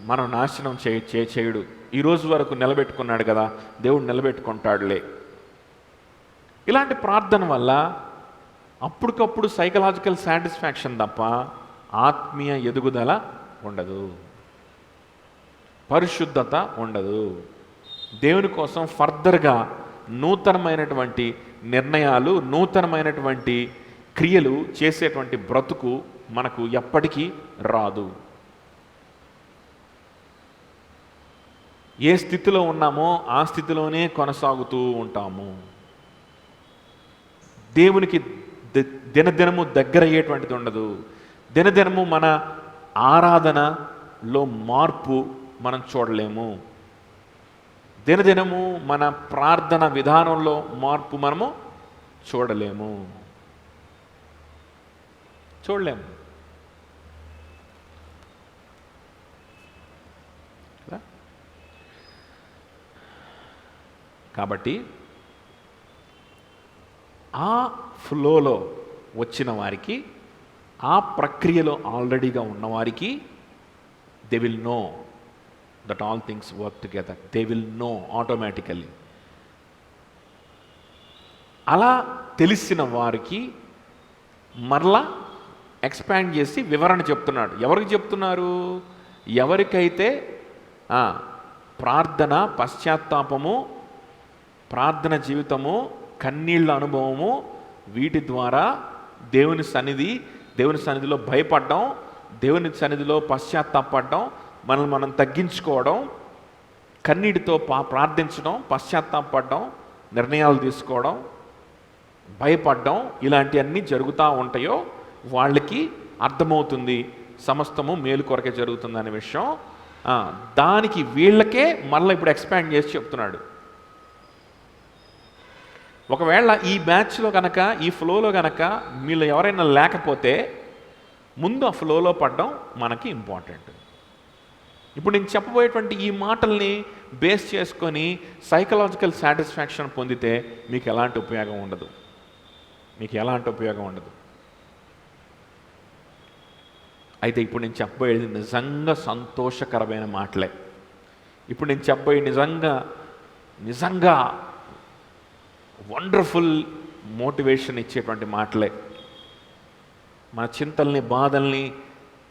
మనం నాశనం చేయుడు. ఈ రోజు వరకు నిలబెట్టుకున్నాడు కదా, దేవుడు నిలబెట్టుకుంటాడులే. ఇలాంటి ప్రార్థన వల్ల అప్పటికప్పుడు సైకలాజికల్ సాటిస్ఫాక్షన్ తప్ప ఆత్మీయ ఎదుగుదల ఉండదు, పరిశుద్ధత ఉండదు. దేవుని కోసం ఫర్దర్గా నూతనమైనటువంటి నిర్ణయాలు, నూతనమైనటువంటి క్రియలు చేసేటువంటి బ్రతుకు మనకు ఎప్పటికీ రాదు. ఏ స్థితిలో ఉన్నామో ఆ స్థితిలోనే కొనసాగుతూ ఉంటాము. దేవునికి దినదినము దగ్గర అయ్యేటువంటిది ఉండదు. దినదినము మన ఆరాధనలో మార్పు మనం చూడలేము. దినదినము మన ప్రార్థన విధానంలో మార్పు మనము చూడలేము. కాబట్టి ఆ ఫ్లోలో వచ్చిన వారికి, ఆ ప్రక్రియలో ఆల్రెడీగా ఉన్నవారికి they will know that all things work together. They will know automatically. అలా తెలిసిన వారికి మరలా ఎక్స్పాండ్ చేసి వివరణ చెప్తున్నాడు. ఎవరికి చెప్తున్నారు? ఎవరికైతే ప్రార్థన, పశ్చాత్తాపము, ప్రార్థన జీవితము, కన్నీళ్ళ అనుభవము, వీటి ద్వారా దేవుని సన్నిధిలో భయపడడం, దేవుని సన్నిధిలో పశ్చాత్తాపడడం, మనల్ని మనం తగ్గించుకోవడం, కన్నీటితో ప్రార్థించడం, పశ్చాత్తాపడడం, నిర్ణయాలు తీసుకోవడం, భయపడడం, ఇలాంటివన్నీ జరుగుతూ ఉంటాయో వాళ్ళకి అర్థమవుతుంది సమస్తము మేలు కొరకే జరుగుతుందనే విషయం. దానికి వీళ్ళకే మళ్ళీ ఇప్పుడు ఎక్స్పాండ్ చేసి చెప్తున్నాడు. ఒకవేళ ఈ బ్యాచ్లో కనుక, ఈ ఫ్లోలో కనుక మీలో ఎవరైనా లేకపోతే ముందు ఆ ఫ్లోలో పడడం మనకి ఇంపార్టెంట్. ఇప్పుడు నేను చెప్పబోయేటువంటి ఈ మాటల్ని బేస్ చేసుకొని సైకలాజికల్ సాటిస్ఫాక్షన్ పొందితే మీకు ఎలాంటి ఉపయోగం ఉండదు. అయితే ఇప్పుడు నేను చెప్పబోయేది నిజంగా సంతోషకరమైన మాటలే. ఇప్పుడు నేను చెప్పబోయే నిజంగా వండర్ఫుల్ మోటివేషన్ ఇచ్చేటువంటి మాటలే. మన చింతల్ని, బాధల్ని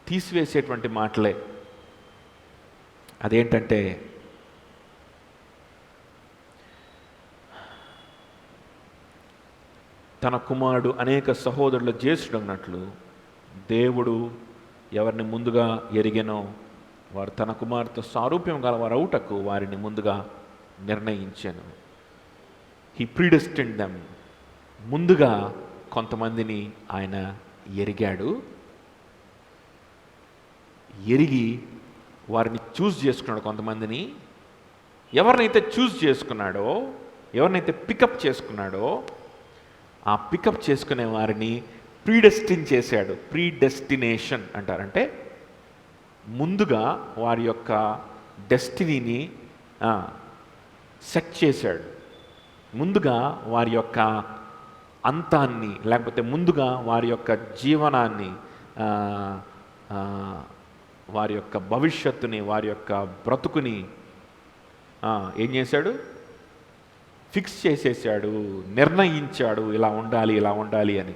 తీసివేసేటువంటి మాటలే. అదేంటంటే, తన కుమారుడు అనేక సహోదరుల జ్యేష్ఠుడన్నట్లు దేవుడు ఎవరిని ముందుగా ఎరిగెనో వారు తన కుమారుతో సారూప్యం గలవారవుటకు వారిని ముందుగా నిర్ణయించాను. He ప్రీడెస్టిన్డ్ them. ముందుగా కొంతమందిని ఆయన ఎరిగాడు. ఎరిగి వారిని చూస్ చేసుకున్నాడు. కొంతమందిని ఎవరినైతే చూస్ చేసుకున్నాడో, ఎవరినైతే పికప్ చేసుకున్నాడో, ఆ పికప్ చేసుకునే వారిని ప్రీడెస్టిన్ చేశాడు. ప్రీడెస్టినేషన్ అంటారంటే ముందుగా వారి యొక్క డెస్టినీని సెట్ చేశాడు. ముందుగా వారి యొక్క అంతాన్ని, లేకపోతే ముందుగా వారి యొక్క జీవనాన్ని, వారి యొక్క భవిష్యత్తుని, వారి యొక్క బ్రతుకుని ఏం చేశాడు? ఫిక్స్ చేసేసాడు, నిర్ణయించాడు. ఇలా ఉండాలి, ఇలా ఉండాలి అని.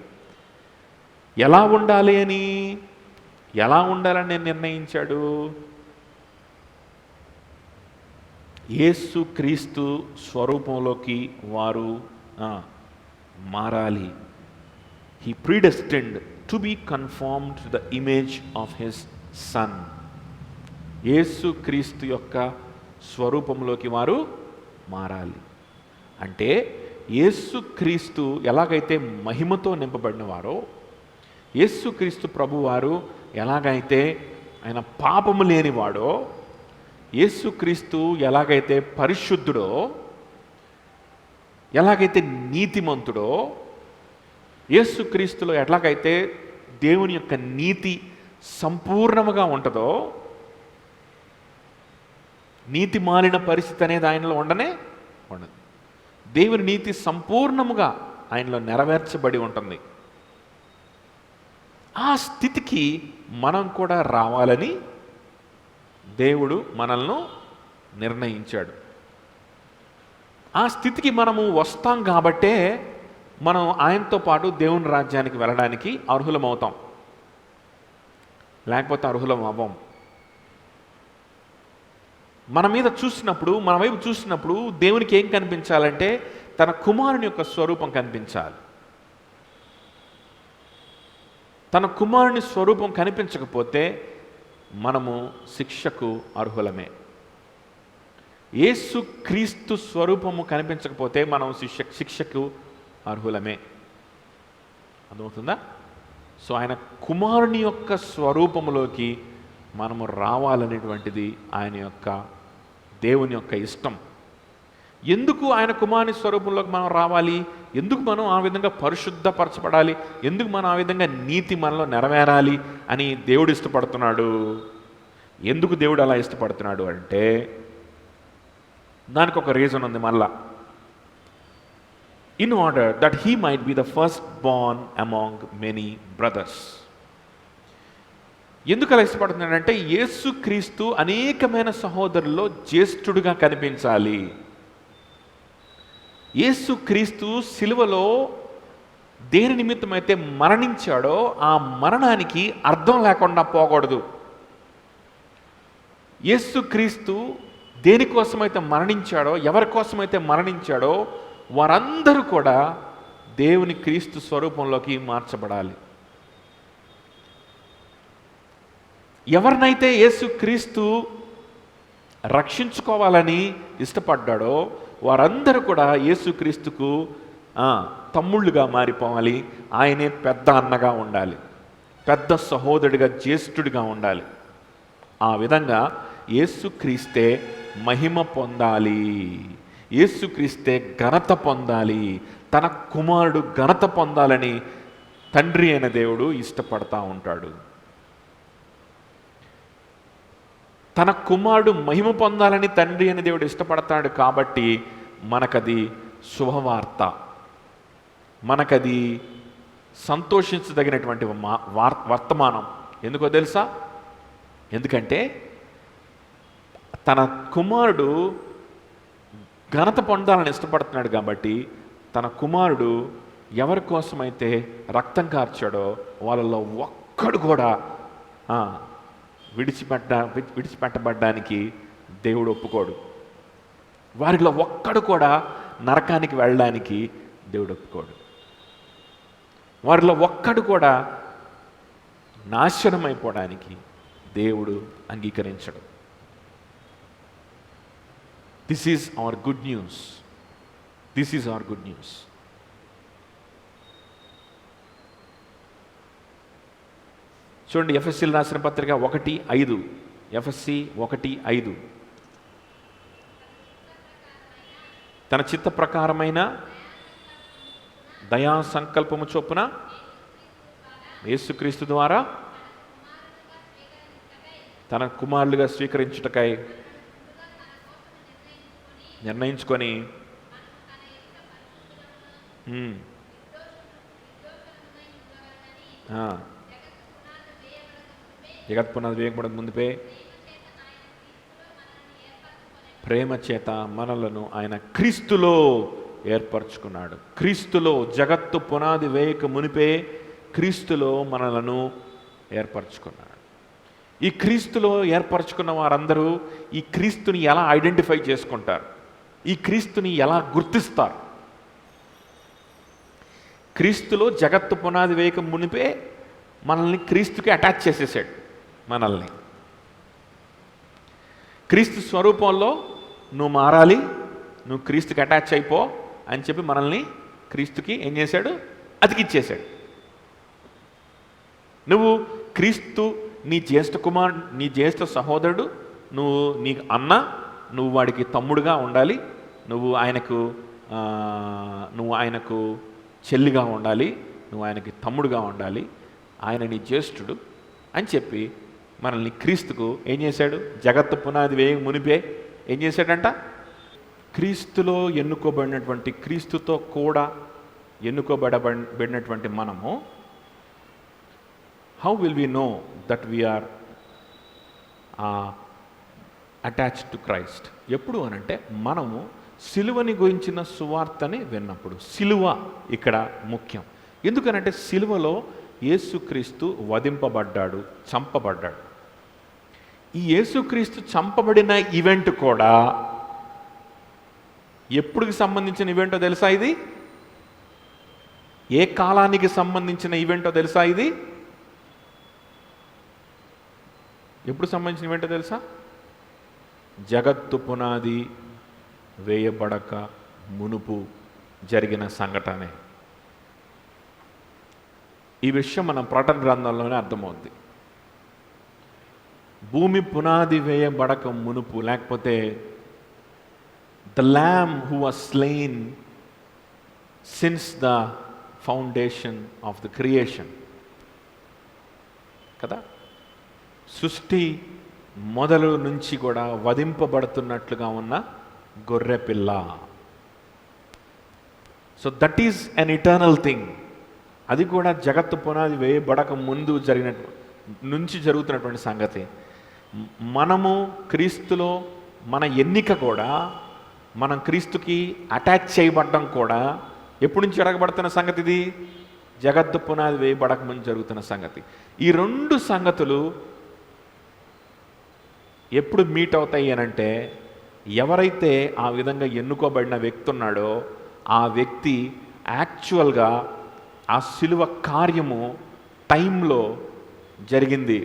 ఎలా ఉండాలి అని? ఎలా ఉండాలని నిర్ణయించాడు? యేసు క్రీస్తు స్వరూపంలోకి వారు మారాలి. He predestined to be conformed to the image of his son. యేసు క్రీస్తు యొక్క స్వరూపంలోకి వారు మారాలి. అంటే యేసు క్రీస్తు ఎలాగైతే మహిమతో నింపబడిన వారో, యేసు క్రీస్తు ప్రభువారు ఎలాగైతే ఆయన పాపము లేనివాడో, యేసుక్రీస్తు ఎలాగైతే పరిశుద్ధుడో, ఎలాగైతే నీతిమంతుడో, యేసుక్రీస్తులో ఎలాగైతే దేవుని యొక్క నీతి సంపూర్ణముగా ఉంటుందో, నీతి మాలిన పరిస్థితి అనేది ఆయనలో ఉండదు. దేవుని నీతి సంపూర్ణముగా ఆయనలో నెరవేర్చబడి ఉంటుంది. ఆ స్థితికి మనం కూడా రావాలని దేవుడు మనల్ని నిర్ణయించాడు. ఆ స్థితికి మనము వస్తాం కాబట్టే మనం ఆయనతో పాటు దేవుని రాజ్యానికి వెళ్ళడానికి అర్హులమవుతాం, లేకపోతే అర్హులం అవ్వం. మన మీద చూసినప్పుడు, మన వైపు చూసినప్పుడు దేవునికి ఏం కనిపించాలంటే తన కుమారుని యొక్క స్వరూపం కనిపించాలి. తన కుమారుని స్వరూపం కనిపించకపోతే మనము శిక్షకు అర్హులమే. యేసు క్రీస్తు స్వరూపము కనిపించకపోతే మనం శిక్షకు అర్హులమే. అర్థమవుతుందా? సో ఆయన కుమారుని యొక్క స్వరూపములోకి మనము రావాలనేటువంటిది ఆయన యొక్క దేవుని యొక్క ఇష్టం. ఎందుకు ఆయన కుమారుని స్వరూపంలోకి మనం రావాలి? ఎందుకు మనం ఆ విధంగా పరిశుద్ధపరచబడాలి? ఎందుకు మనం ఆ విధంగా నీతి మనలో నెరవేరాలి అని దేవుడు ఇష్టపడుతున్నాడు? ఎందుకు దేవుడు అలా ఇష్టపడుతున్నాడు అంటే దానికి ఒక రీజన్ ఉంది. మళ్ళా in order that he might be the first Born among many brothers. ఎందుకు అలా ఇష్టపడుతున్నాడంటే యేసుక్రీస్తు అనేకమైన సహోదరుల్లో జ్యేష్ఠుడిగా కనిపించాలి. యేసుక్రీస్తు సిలువలో దేని నిమిత్తమైతే మరణించాడో ఆ మరణానికి అర్థం లేకుండా పోకూడదు. యేసుక్రీస్తు దేనికోసమైతే మరణించాడో, ఎవరి కోసమైతే మరణించాడో వారందరూ కూడా దేవుని క్రీస్తు స్వరూపంలోకి మార్చబడాలి. ఎవరినైతే యేసుక్రీస్తు రక్షించుకోవాలని ఇష్టపడ్డాడో వారందరూ కూడా యేసుక్రీస్తుకు తమ్ముళ్ళుగా మారిపోవాలి. ఆయనే పెద్ద అన్నగా ఉండాలి, పెద్ద సహోదరుడిగా, జ్యేష్ఠుడిగా ఉండాలి. ఆ విధంగా యేసుక్రీస్తే మహిమ పొందాలి, యేసుక్రీస్తే ఘనత పొందాలి, తన కుమారుడు ఘనత పొందాలని తండ్రి అయిన దేవుడు ఇష్టపడతా ఉంటాడు. తన కుమారుడు మహిమ పొందాలని తండ్రి అని దేవుడు ఇష్టపడతాడు. కాబట్టి మనకది శుభవార్త, మనకది సంతోషించదగినటువంటి వర్తమానం. ఎందుకో తెలుసా? ఎందుకంటే తన కుమారుడు ఘనత పొందాలని ఇష్టపడుతున్నాడు కాబట్టి తన కుమారుడు ఎవరి కోసమైతే రక్తం వాళ్ళలో ఒక్కడు కూడా విడిచిపెట్టబడ్డానికి దేవుడు ఒప్పుకోడు. వారిలో ఒక్కడు కూడా నరకానికి వెళ్ళడానికి దేవుడు ఒప్పుకోడు. వారిలో ఒక్కడు కూడా నాశనం అయిపోవడానికి దేవుడు అంగీకరించడు. This is our good news. This is our good news. చూడండి, ఎఫెసీయులకు రాసిన పత్రిక 1:5. ఎఫెసీ 1:5. తన చిత్త ప్రకారమైన దయా సంకల్పము చొప్పున యేసుక్రీస్తు ద్వారా తన కుమారులుగా స్వీకరించుటకై నిర్ణయించుకొని జగత్పునాది వేయబడక ముందుపే ప్రేమ చేత మనలను ఆయన క్రీస్తులో ఏర్పరచుకున్నాడు. క్రీస్తులో, జగత్తు పునాది వేయక మునిపే క్రీస్తులో మనలను ఏర్పరచుకున్నాడు. ఈ క్రీస్తులో ఏర్పరచుకున్న వారందరూ ఈ క్రీస్తుని ఎలా ఐడెంటిఫై చేసుకుంటారు, ఈ క్రీస్తుని ఎలా గుర్తిస్తారు? క్రీస్తులో జగత్తు పునాది వేయక మునిపే మనల్ని క్రీస్తుకి అటాచ్ చేసేసాడు. మనల్ని క్రీస్తు స్వరూపంలో నువ్వు మారాలి, నువ్వు క్రీస్తుకి అటాచ్ అయిపో అని చెప్పి మనల్ని క్రీస్తుకి ఏం చేశాడు? అతికిచ్చేశాడు. నువ్వు క్రీస్తు నీ జ్యేష్ఠ కుమారుడు, నీ జ్యేష్ఠ సహోదరుడు, నువ్వు నీ అన్న, నువ్వు వాడికి తమ్ముడుగా ఉండాలి, నువ్వు ఆయనకు చెల్లిగా ఉండాలి, నువ్వు ఆయనకి తమ్ముడుగా ఉండాలి, ఆయన నీ జ్యేష్ఠుడు అని చెప్పి మనల్ని క్రీస్తుకు ఏం చేశాడు? జగత్తు పునాది వేయ మునిపే ఏం చేశాడంట? క్రీస్తులో ఎన్నుకోబడినటువంటి, క్రీస్తుతో కూడా ఎన్నుకోబడబడినటువంటి మనము how will we know that we are attached to Christ? ఎప్పుడు అనంటే మనము సిలువని గురించిన సువార్తని విన్నప్పుడు. సిలువ ఇక్కడ ముఖ్యం. ఎందుకనంటే సిలువలో యేసుక్రీస్తు వధింపబడ్డాడు, చంపబడ్డాడు. ఈ యేసుక్రీస్తు చంపబడిన ఈవెంట్ కూడా ఎప్పుడుకి సంబంధించిన ఈవెంటో తెలుసా? ఇది ఏ కాలానికి సంబంధించిన ఈవెంటో తెలుసా? ఇది ఎప్పుడు సంబంధించిన ఈవెంటో తెలుసా? జగత్తు పునాది వేయబడక మునుపు జరిగిన సంఘటనే. ఈ విషయం మనం ప్రకటన గ్రంథంలోనే అర్థమవుద్ది. భూమి పునాది వేయబడక మునుపు, లేకపోతే the ల్యామ్ who was slain since the foundation of the creation కదా, సృష్టి మొదలు నుంచి కూడా వధింపబడుతున్నట్లుగా ఉన్న గొర్రెపిల్ల. So that is an eternal thing. అది కూడా జగత్తు పునాది వేయబడక ముందు నుంచి జరుగుతున్నటువంటి సంగతి. మనము క్రీస్తులో మన ఎన్నిక కూడా, మనం క్రీస్తుకి అటాచ్ చేయబడ్డం కూడా ఎప్పటి నుంచి జరగబడుతున్న సంగతి? ఇది జగత్తు పునాది వేయబడక ముందు జరుగుతున్న సంగతి. ఈ రెండు సంగతులు ఎప్పుడు మీట్ అవుతాయి అనంటే, ఎవరైతే ఆ విధంగా ఎన్నుకోబడిన వ్యక్తి ఉన్నాడో ఆ వ్యక్తి యాక్చువల్గా ఆ శిలువ కార్యము టైంలో జరిగింది.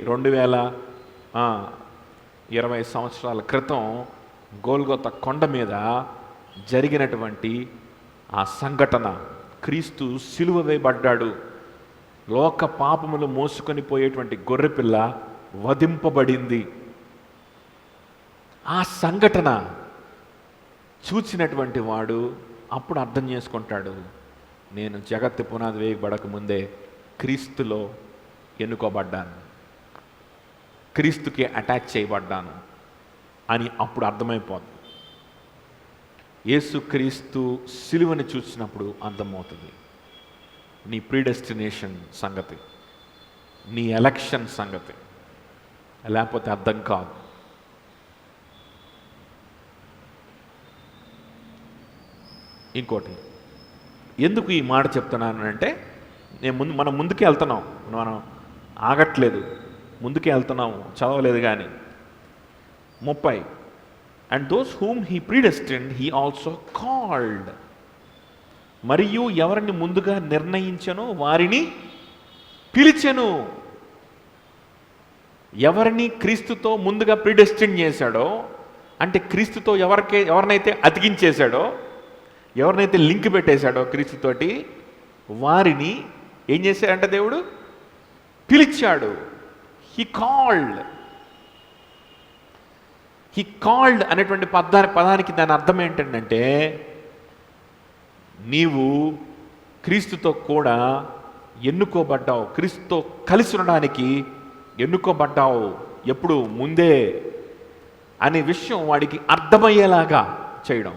2020 సంవత్సరాల క్రితం గోల్గొతా కొండ మీద జరిగినటువంటి ఆ సంఘటన. క్రీస్తు శిలువ వేయబడ్డాడు, లోక పాపములు మోసుకొని పోయేటువంటి గొర్రెపిల్ల వధింపబడింది. ఆ సంఘటన చూచినటువంటి వాడు అప్పుడు అర్థం చేసుకుంటాడు, నేను జగత్తు పునాది వేయబడక ముందే క్రీస్తులో ఎన్నుకోబడ్డాను, క్రీస్తుకి అటాచ్ చేయబడ్డాను అని అప్పుడు అర్థమైపోతుంది. యేసుక్రీస్తు సిలువని చూసినప్పుడు అర్థమవుతుంది నీ ప్రీడెస్టినేషన్ సంగతి, నీ ఎలక్షన్ సంగతి. లేకపోతే అర్థం కాదు. ఇంకోటి ఎందుకు ఈ మాట చెప్తున్నానంటే, మనం ముందుకే వెళ్తున్నాం, మనం ఆగట్లేదు, ముందుకే వెళ్తున్నాము, చదవలేదు కానీ 30 and those whom he predestined he also called. మరియు ఎవరిని ముందుగా నిర్ణయించనో వారిని పిలిచెను. ఎవరిని క్రీస్తుతో ముందుగా ప్రీడెస్టిన్ చేశాడో, అంటే క్రీస్తుతో ఎవరినైతే అతికించేశాడో, ఎవరినైతే లింక్ పెట్టేశాడో క్రీస్తుతోటి, వారిని ఏం చేశాడంటే దేవుడు పిలిచాడు. హీ కాల్డ్ అనేటువంటి పదానికి దాని అర్థం ఏంటంటే, నీవు క్రీస్తుతో కూడా ఎన్నుకోబడ్డావు, క్రీస్తుతో కలిసి ఉండడానికి ఎన్నుకోబడ్డావు. ఎప్పుడు? ముందే అనే విషయం వాడికి అర్థమయ్యేలాగా చేయడం,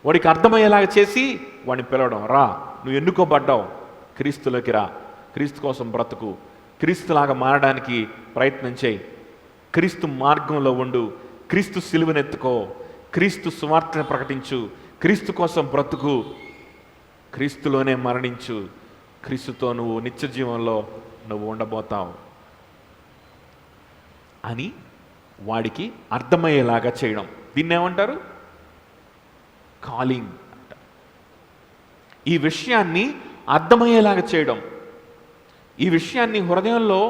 వాడికి అర్థమయ్యేలాగా చేసి వాడిని పిలవడం. రా, నువ్వు ఎన్నుకోబడ్డావు, క్రీస్తులోకి రా, క్రీస్తు కోసం బ్రతుకు, క్రీస్తులాగా మారడానికి ప్రయత్నం చేయి, క్రీస్తు మార్గంలో ఉండు, క్రీస్తు సిలువనెత్తుకో, క్రీస్తు సువార్తను ప్రకటించు, క్రీస్తు కోసం బ్రతుకు, క్రీస్తులోనే మరణించు, క్రీస్తుతో నువ్వు నిత్య జీవంలో నువ్వు ఉండబోతావు. అని వాడికి అర్థమయ్యేలాగా చేయడం. దీన్ని ఏమంటారు? కాలింగ్ అంటారు. ఈ విషయాన్ని అర్థమయ్యేలాగా చేయడం, ఈ విషయాన్ని హృదయంలో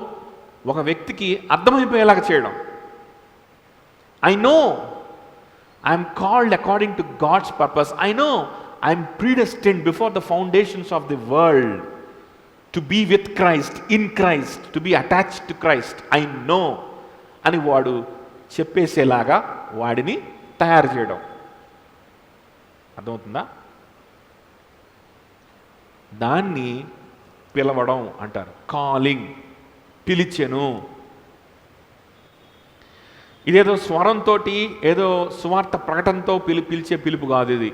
ఒక వ్యక్తికి అర్థమైపోయేలాగా చేయడం. I know I'm called according to God's purpose. I know I'm predestined before the foundations of the world to be with Christ, in Christ, to be attached to Christ. I know అని వాడు చెప్పేసేలాగా వాడిని తయారు చేయడం. అర్థమవుతుందా? దాన్ని పిలవడం అంటారు. Calling, పిలిచెను. ఇదేదో స్వరంతో ఏదో సువార్త ప్రకటనతో పిలిచే పిలుపు కాదు ఇది.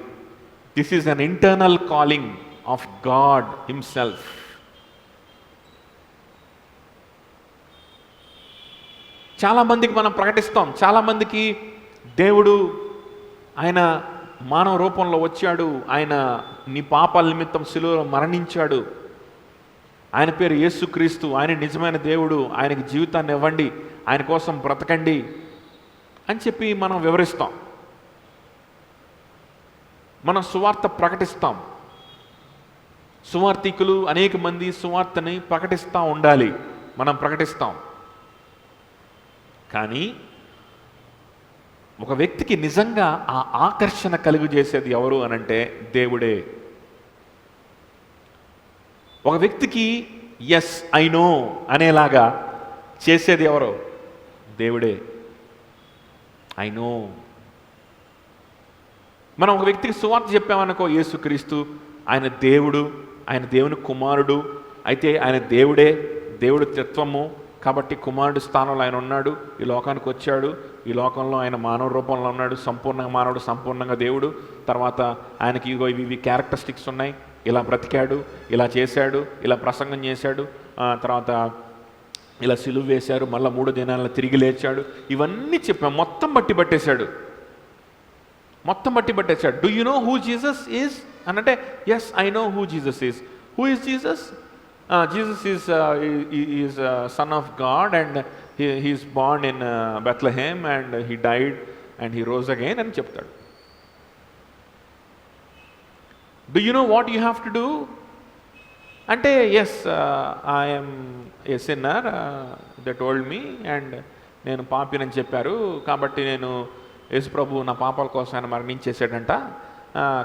This is an internal calling of God himself. చాలామందికి మనం ప్రకటిస్తాం, చాలామందికి దేవుడు ఆయన మానవ రూపంలో వచ్చాడు, ఆయన నీ పాపాల నిమిత్తం శిలువలో మరణించాడు, ఆయన పేరు యేసుక్రీస్తు, ఆయన నిజమైన దేవుడు, ఆయనకి జీవితాన్ని ఇవ్వండి, ఆయన కోసం బ్రతకండి అని చెప్పి మనం వివరిస్తాం. మనం సువార్త ప్రకటిస్తాం. సువార్థికులు అనేక మంది సువార్తని ప్రకటిస్తూ ఉండాలి, మనం ప్రకటిస్తాం. కానీ ఒక వ్యక్తికి నిజంగా ఆ ఆకర్షణ కలుగు చేసేది ఎవరు అనంటే దేవుడే. ఒక వ్యక్తికి ఎస్ ఐ నో అనేలాగా చేసేది ఎవరు? దేవుడే. I know. మనం ఒక వ్యక్తికి సువార్త చెప్పామనుకో, యేసుక్రీస్తు ఆయన దేవుడు, ఆయన దేవుని కుమారుడు, అయితే ఆయన దేవుడే, దేవుడు తత్వము కాబట్టి కుమారుడు స్థానంలో ఆయన ఉన్నాడు, ఈ లోకానికి వచ్చాడు, ఈ లోకంలో ఆయన మానవ రూపంలో ఉన్నాడు, సంపూర్ణంగా మానవుడు, సంపూర్ణంగా దేవుడు. తర్వాత ఆయనకి ఇవి క్యారెక్టరిస్టిక్స్ ఉన్నాయి, ఇలా బ్రతికాడు, ఇలా చేశాడు, ఇలా ప్రసంగం చేశాడు, తర్వాత ఇలా సిలువ వేశారు, మళ్ళీ 3 దినాల్లో తిరిగి లేచాడు. ఇవన్నీ చెప్పాం, మొత్తం బట్టి పట్టేశాడు. Do you know who Jesus is అనంటే yes I know who Jesus is. Who is Jesus? Jesus is son of God, and he is born in Bethlehem, and he died and he rose again అని చెప్తాడు. Do you know what you have to do? అంటే yes, I am a sinner, they told me, and నేను పాపినని చెప్పారు, కాబట్టి నేను యేసుప్రభు నా పాపాల కోసం ఆయన మరణించేసాడంట,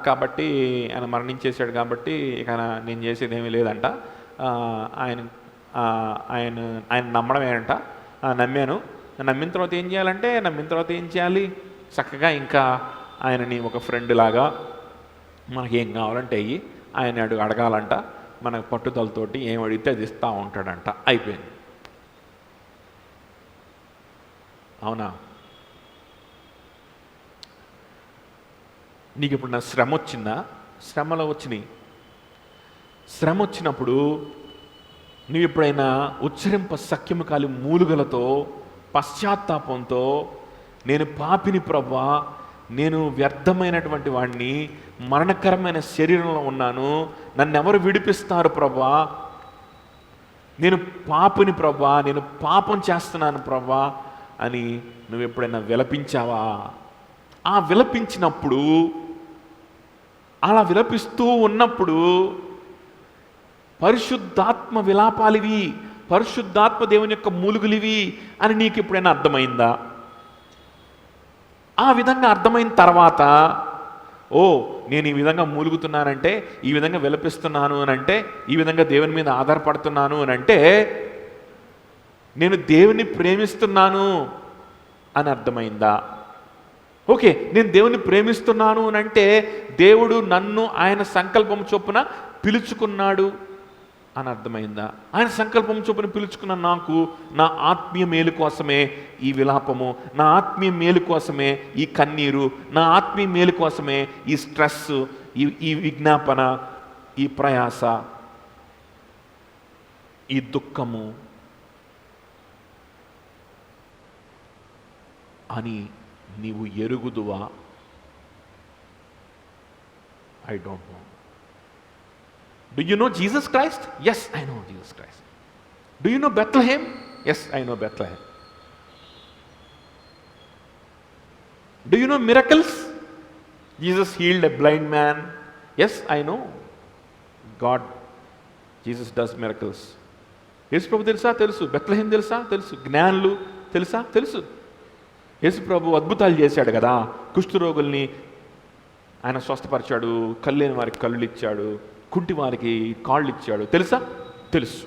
కాబట్టి ఆయన మరణించేశాడు, కాబట్టి ఇక నేను చేసేది ఏమీ లేదంట, ఆయన నమ్మడమేనంట. నమ్మాను. నమ్మిన తర్వాత ఏం చేయాలి? చక్కగా ఇంకా ఆయనని ఒక ఫ్రెండ్ లాగా మనకేం కావాలంటే అయ్యి ఆయన అడగాలంట, మనకు పట్టుదలతోటి ఏం అడిగితే అది ఇస్తూ ఉంటాడంట. అయిపోయింది. అవునా? నీకు ఇప్పుడు నా శ్రమ వచ్చిందా? శ్రమలో వచ్చినాయి. శ్రమ వచ్చినప్పుడు నువ్వు ఎప్పుడైనా ఉచ్చరింప సఖ్యము కాలి మూలుగలతో పశ్చాత్తాపంతో, నేను పాపిని ప్రభువా, నేను వ్యర్థమైనటువంటి వాడిని, మరణకరమైన శరీరంలో ఉన్నాను, నన్నెవరు విడిపిస్తారు ప్రభువా, నేను పాపిని ప్రభువా, నేను పాపం చేస్తున్నాను ప్రభువా అని నువ్వు ఎప్పుడైనా విలపించావా? ఆ విలపించినప్పుడు, అలా విలపిస్తూ ఉన్నప్పుడు పరిశుద్ధాత్మ విలాపాలివి, పరిశుద్ధాత్మ దేవుని యొక్క మూలుగులివి అని నీకు ఎప్పుడైనా అర్థమైందా? ఆ విధంగా అర్థమైన తర్వాత, ఓ నేను ఈ విధంగా మూలుగుతున్నానంటే, ఈ విధంగా విలపిస్తున్నాను అని అంటే, ఈ విధంగా దేవుని మీద ఆధారపడుతున్నాను అని అంటే నేను దేవుని ప్రేమిస్తున్నాను అని అర్థమైందా? ఓకే, నేను దేవుని ప్రేమిస్తున్నాను అని అంటే దేవుడు నన్ను ఆయన సంకల్పం చొప్పున పిలుచుకున్నాడు అని అర్థమైందా? ఆయన సంకల్పం చొప్పున పిలుచుకున్న నాకు నా ఆత్మీయ మేలు కోసమే ఈ విలాపము, నా ఆత్మీయ మేలు కోసమే ఈ కన్నీరు, నా ఆత్మీయ మేలు కోసమే ఈ స్ట్రెస్, ఈ విజ్ఞాపన, ఈ ప్రయాస, ఈ దుఃఖము అని నీవు ఎరుగుదువా? I don't know. Do you know Jesus Christ? Yes, I know Jesus Christ. Do you know Bethlehem? Yes, I know Bethlehem. Do you know miracles? Jesus healed a blind man. Yes, I know God, Jesus does miracles. యేసు ప్రభు తెలుసా? తెలుసు. Bethlehem తెలుసా? తెలుసు. జ్ఞానులు తెలుసా? తెలుసు. యేసు ప్రభు అద్భుతాలు చేశాడు కదా. కుష్ఠరోగుల్ని ఆయన స్వస్థపరిచాడు, కళ్ళేని వారికి కళ్ళు ఇచ్చాడు, కుంటి వారికి కాళ్ళు ఇచ్చాడు. తెలుసా? తెలుసు.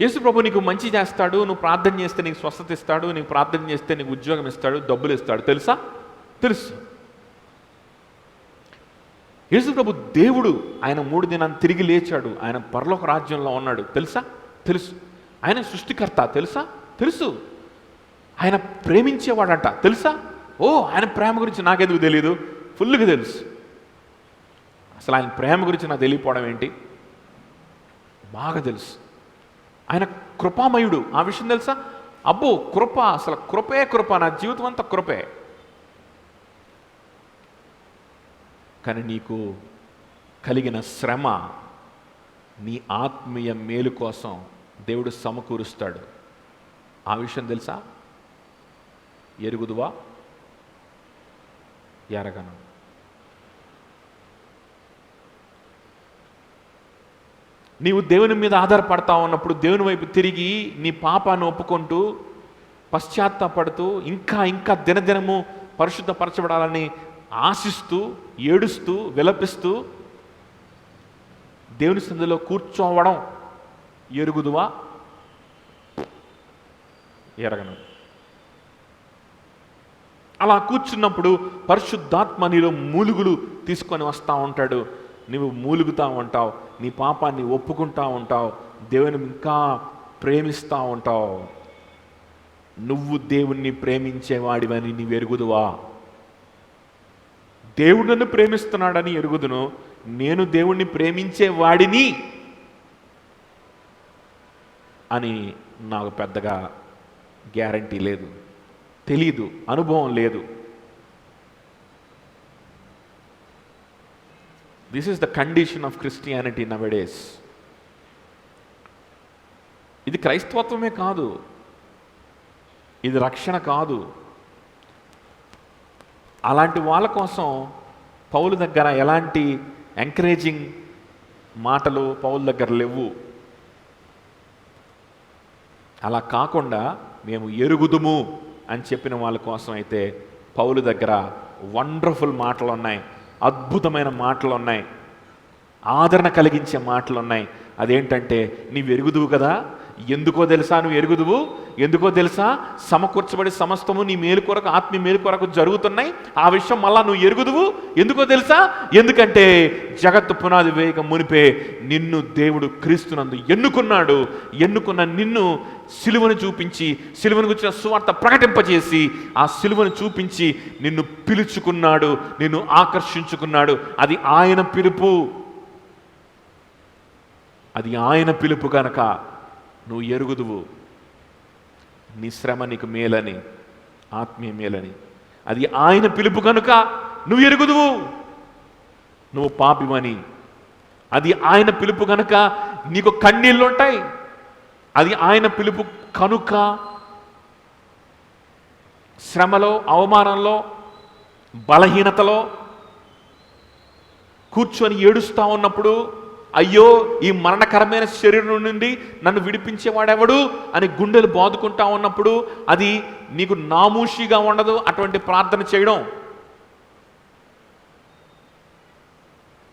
యేసు ప్రభు నీకు మంచి చేస్తాడు, నువ్వు ప్రార్థన చేస్తే నీకు స్వస్థత ఇస్తాడు, నీకు ప్రార్థన చేస్తే నీకు ఉద్యోగం ఇస్తాడు, డబ్బులు ఇస్తాడు. తెలుసా? తెలుసు. యేసు ప్రభు దేవుడు, ఆయన 3 దినాన్ని తిరిగి లేచాడు, ఆయన పరలోక రాజ్యంలో ఉన్నాడు. తెలుసా? తెలుసు. ఆయన సృష్టికర్త. తెలుసా? తెలుసు. ఆయన ప్రేమించేవాడంట. తెలుసా? ఓ, ఆయన ప్రేమ గురించి నాకెందుకు తెలియదు? ఫుల్గా తెలుసు. అసలు ఆయన ప్రేమ గురించి నాకు తెలియపోవడం ఏంటి? బాగా తెలుసు. ఆయన కృపామయుడు, ఆ విషయం తెలుసా? అబ్బో, కృప, అసలు కృపే కృప, నా జీవితం అంతా కృపే. కానీ నీకు కలిగిన శ్రమ నీ ఆత్మీయ మేలు కోసం దేవుడు సమకూరుస్తాడు. ఆ విషయం తెలుసా? ఎరుగుదువా? ఎరగను. నీవు దేవుని మీద ఆధారపడతా ఉన్నప్పుడు దేవుని వైపు తిరిగి నీ పాపాన్ని ఒప్పుకుంటూ పశ్చాత్తాపడుతూ ఇంకా ఇంకా దినదినము పరిశుద్ధపరచబడాలని ఆశిస్తూ ఏడుస్తూ విలపిస్తూ దేవుని సన్నిధిలో కూర్చోవడం ఎరుగుదువా? ఎరగను. అలా కూర్చున్నప్పుడు పరిశుద్ధాత్మ నీలో మూలుగులు తీసుకొని వస్తూ ఉంటాడు. నువ్వు మూలుగుతూ ఉంటావు, నీ పాపాన్ని ఒప్పుకుంటూ ఉంటావు, దేవుని ఇంకా ప్రేమిస్తూ ఉంటావు. నువ్వు దేవుణ్ణి ప్రేమించేవాడివని నీవు ఎరుగుదువా? దేవుడు నన్ను ప్రేమిస్తున్నాడని ఎరుగుదును, నేను దేవుణ్ణి ప్రేమించేవాడిని అని నాకు పెద్దగా గ్యారంటీ లేదు, తెలీదు, అనుభవం లేదు. This is the condition of Christianity nowadays. ఇది క్రైస్తవత్వమే కాదు, ఇది రక్షణ కాదు. అలాంటి వాళ్ళ కోసం పౌలు దగ్గర ఎలాంటి ఎంకరేజింగ్ మాటలు పౌలు దగ్గర లేవు. అలా కాకుండా మేము ఎరుగుదుము అని చెప్పిన వాళ్ళ కోసం అయితే పౌలు దగ్గర వండర్ఫుల్ మాటలు ఉన్నాయి, అద్భుతమైన మాటలు ఉన్నాయి, ఆదరణ కలిగించే మాటలు ఉన్నాయి. అదేంటంటే, నీవు ఎరుగుదువు కదా, ఎందుకో తెలుసా? నువ్వు ఎరుగుదువు, ఎందుకో తెలుసా? సమకూర్చబడి సమస్తము నీ మేలు కొరకు, ఆత్మీయ మేలు కొరకు జరుగుతున్నాయి. ఆ విషయం మళ్ళా నువ్వు ఎరుగుదువు. ఎందుకో తెలుసా? ఎందుకంటే జగత్తు పునాది వేయక మునిపే నిన్ను దేవుడు క్రీస్తునందు ఎన్నుకున్నాడు. ఎన్నుకున్న నిన్ను సిలువను చూపించి, సిలువను గురించిన సువార్త ప్రకటింపజేసి, ఆ సిలువను చూపించి నిన్ను పిలుచుకున్నాడు, నిన్ను ఆకర్షించుకున్నాడు. అది ఆయన పిలుపు. అది ఆయన పిలుపు కనుక నువ్వు ఎరుగుదువు. నీ శ్రమ నీకు మేలని, ఆత్మీయ మేలని. అది ఆయన పిలుపు కనుక నువ్వు ఎరుగుదువు. నువ్వు పాపివని. అది ఆయన పిలుపు కనుక నీకు కన్నీళ్ళు ఉంటాయి. అది ఆయన పిలుపు కనుక శ్రమలో, అవమానంలో, బలహీనతలో కూర్చొని ఏడుస్తూ ఉన్నప్పుడు, అయ్యో ఈ మరణకరమైన శరీరం నుండి నన్ను విడిపించేవాడెవడు అని గుండెలు బాదుకుంటా ఉన్నప్పుడు, అది నీకు నామూషిగా ఉండదు అటువంటి ప్రార్థన చేయడం.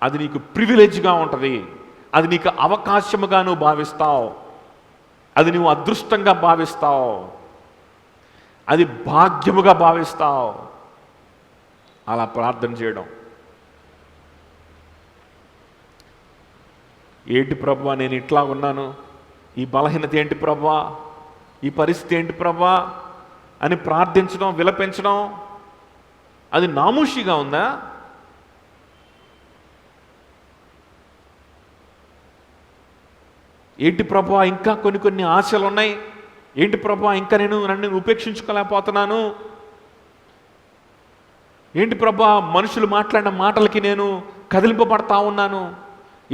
అది నీకు ప్రివిలేజ్గా ఉంటుంది. అది నీకు అవకాశముగా నువ్వు భావిస్తావు. అది నువ్వు అదృష్టంగా భావిస్తావు. అది భాగ్యముగా భావిస్తావు. అలా ప్రార్థన చేయడం. ఏంటి ప్రభువా, నేను ఇట్లా ఉన్నాను, ఈ బలహీనత ఏంటి ప్రభువా, ఈ పరిస్థితి ఏంటి ప్రభువా అని ప్రార్థించడం, విలపించడం, అది నామూషిగా ఉందా? ఏంటి ప్రభువా, ఇంకా కొన్ని ఆశలు ఉన్నాయి, ఏంటి ప్రభువా, ఇంకా నన్ను ఉపేక్షించుకోలేకపోతున్నాను, ఏంటి ప్రభువా, మనుషులు మాట్లాడిన మాటలకి నేను కదిలింపబడతా ఉన్నాను,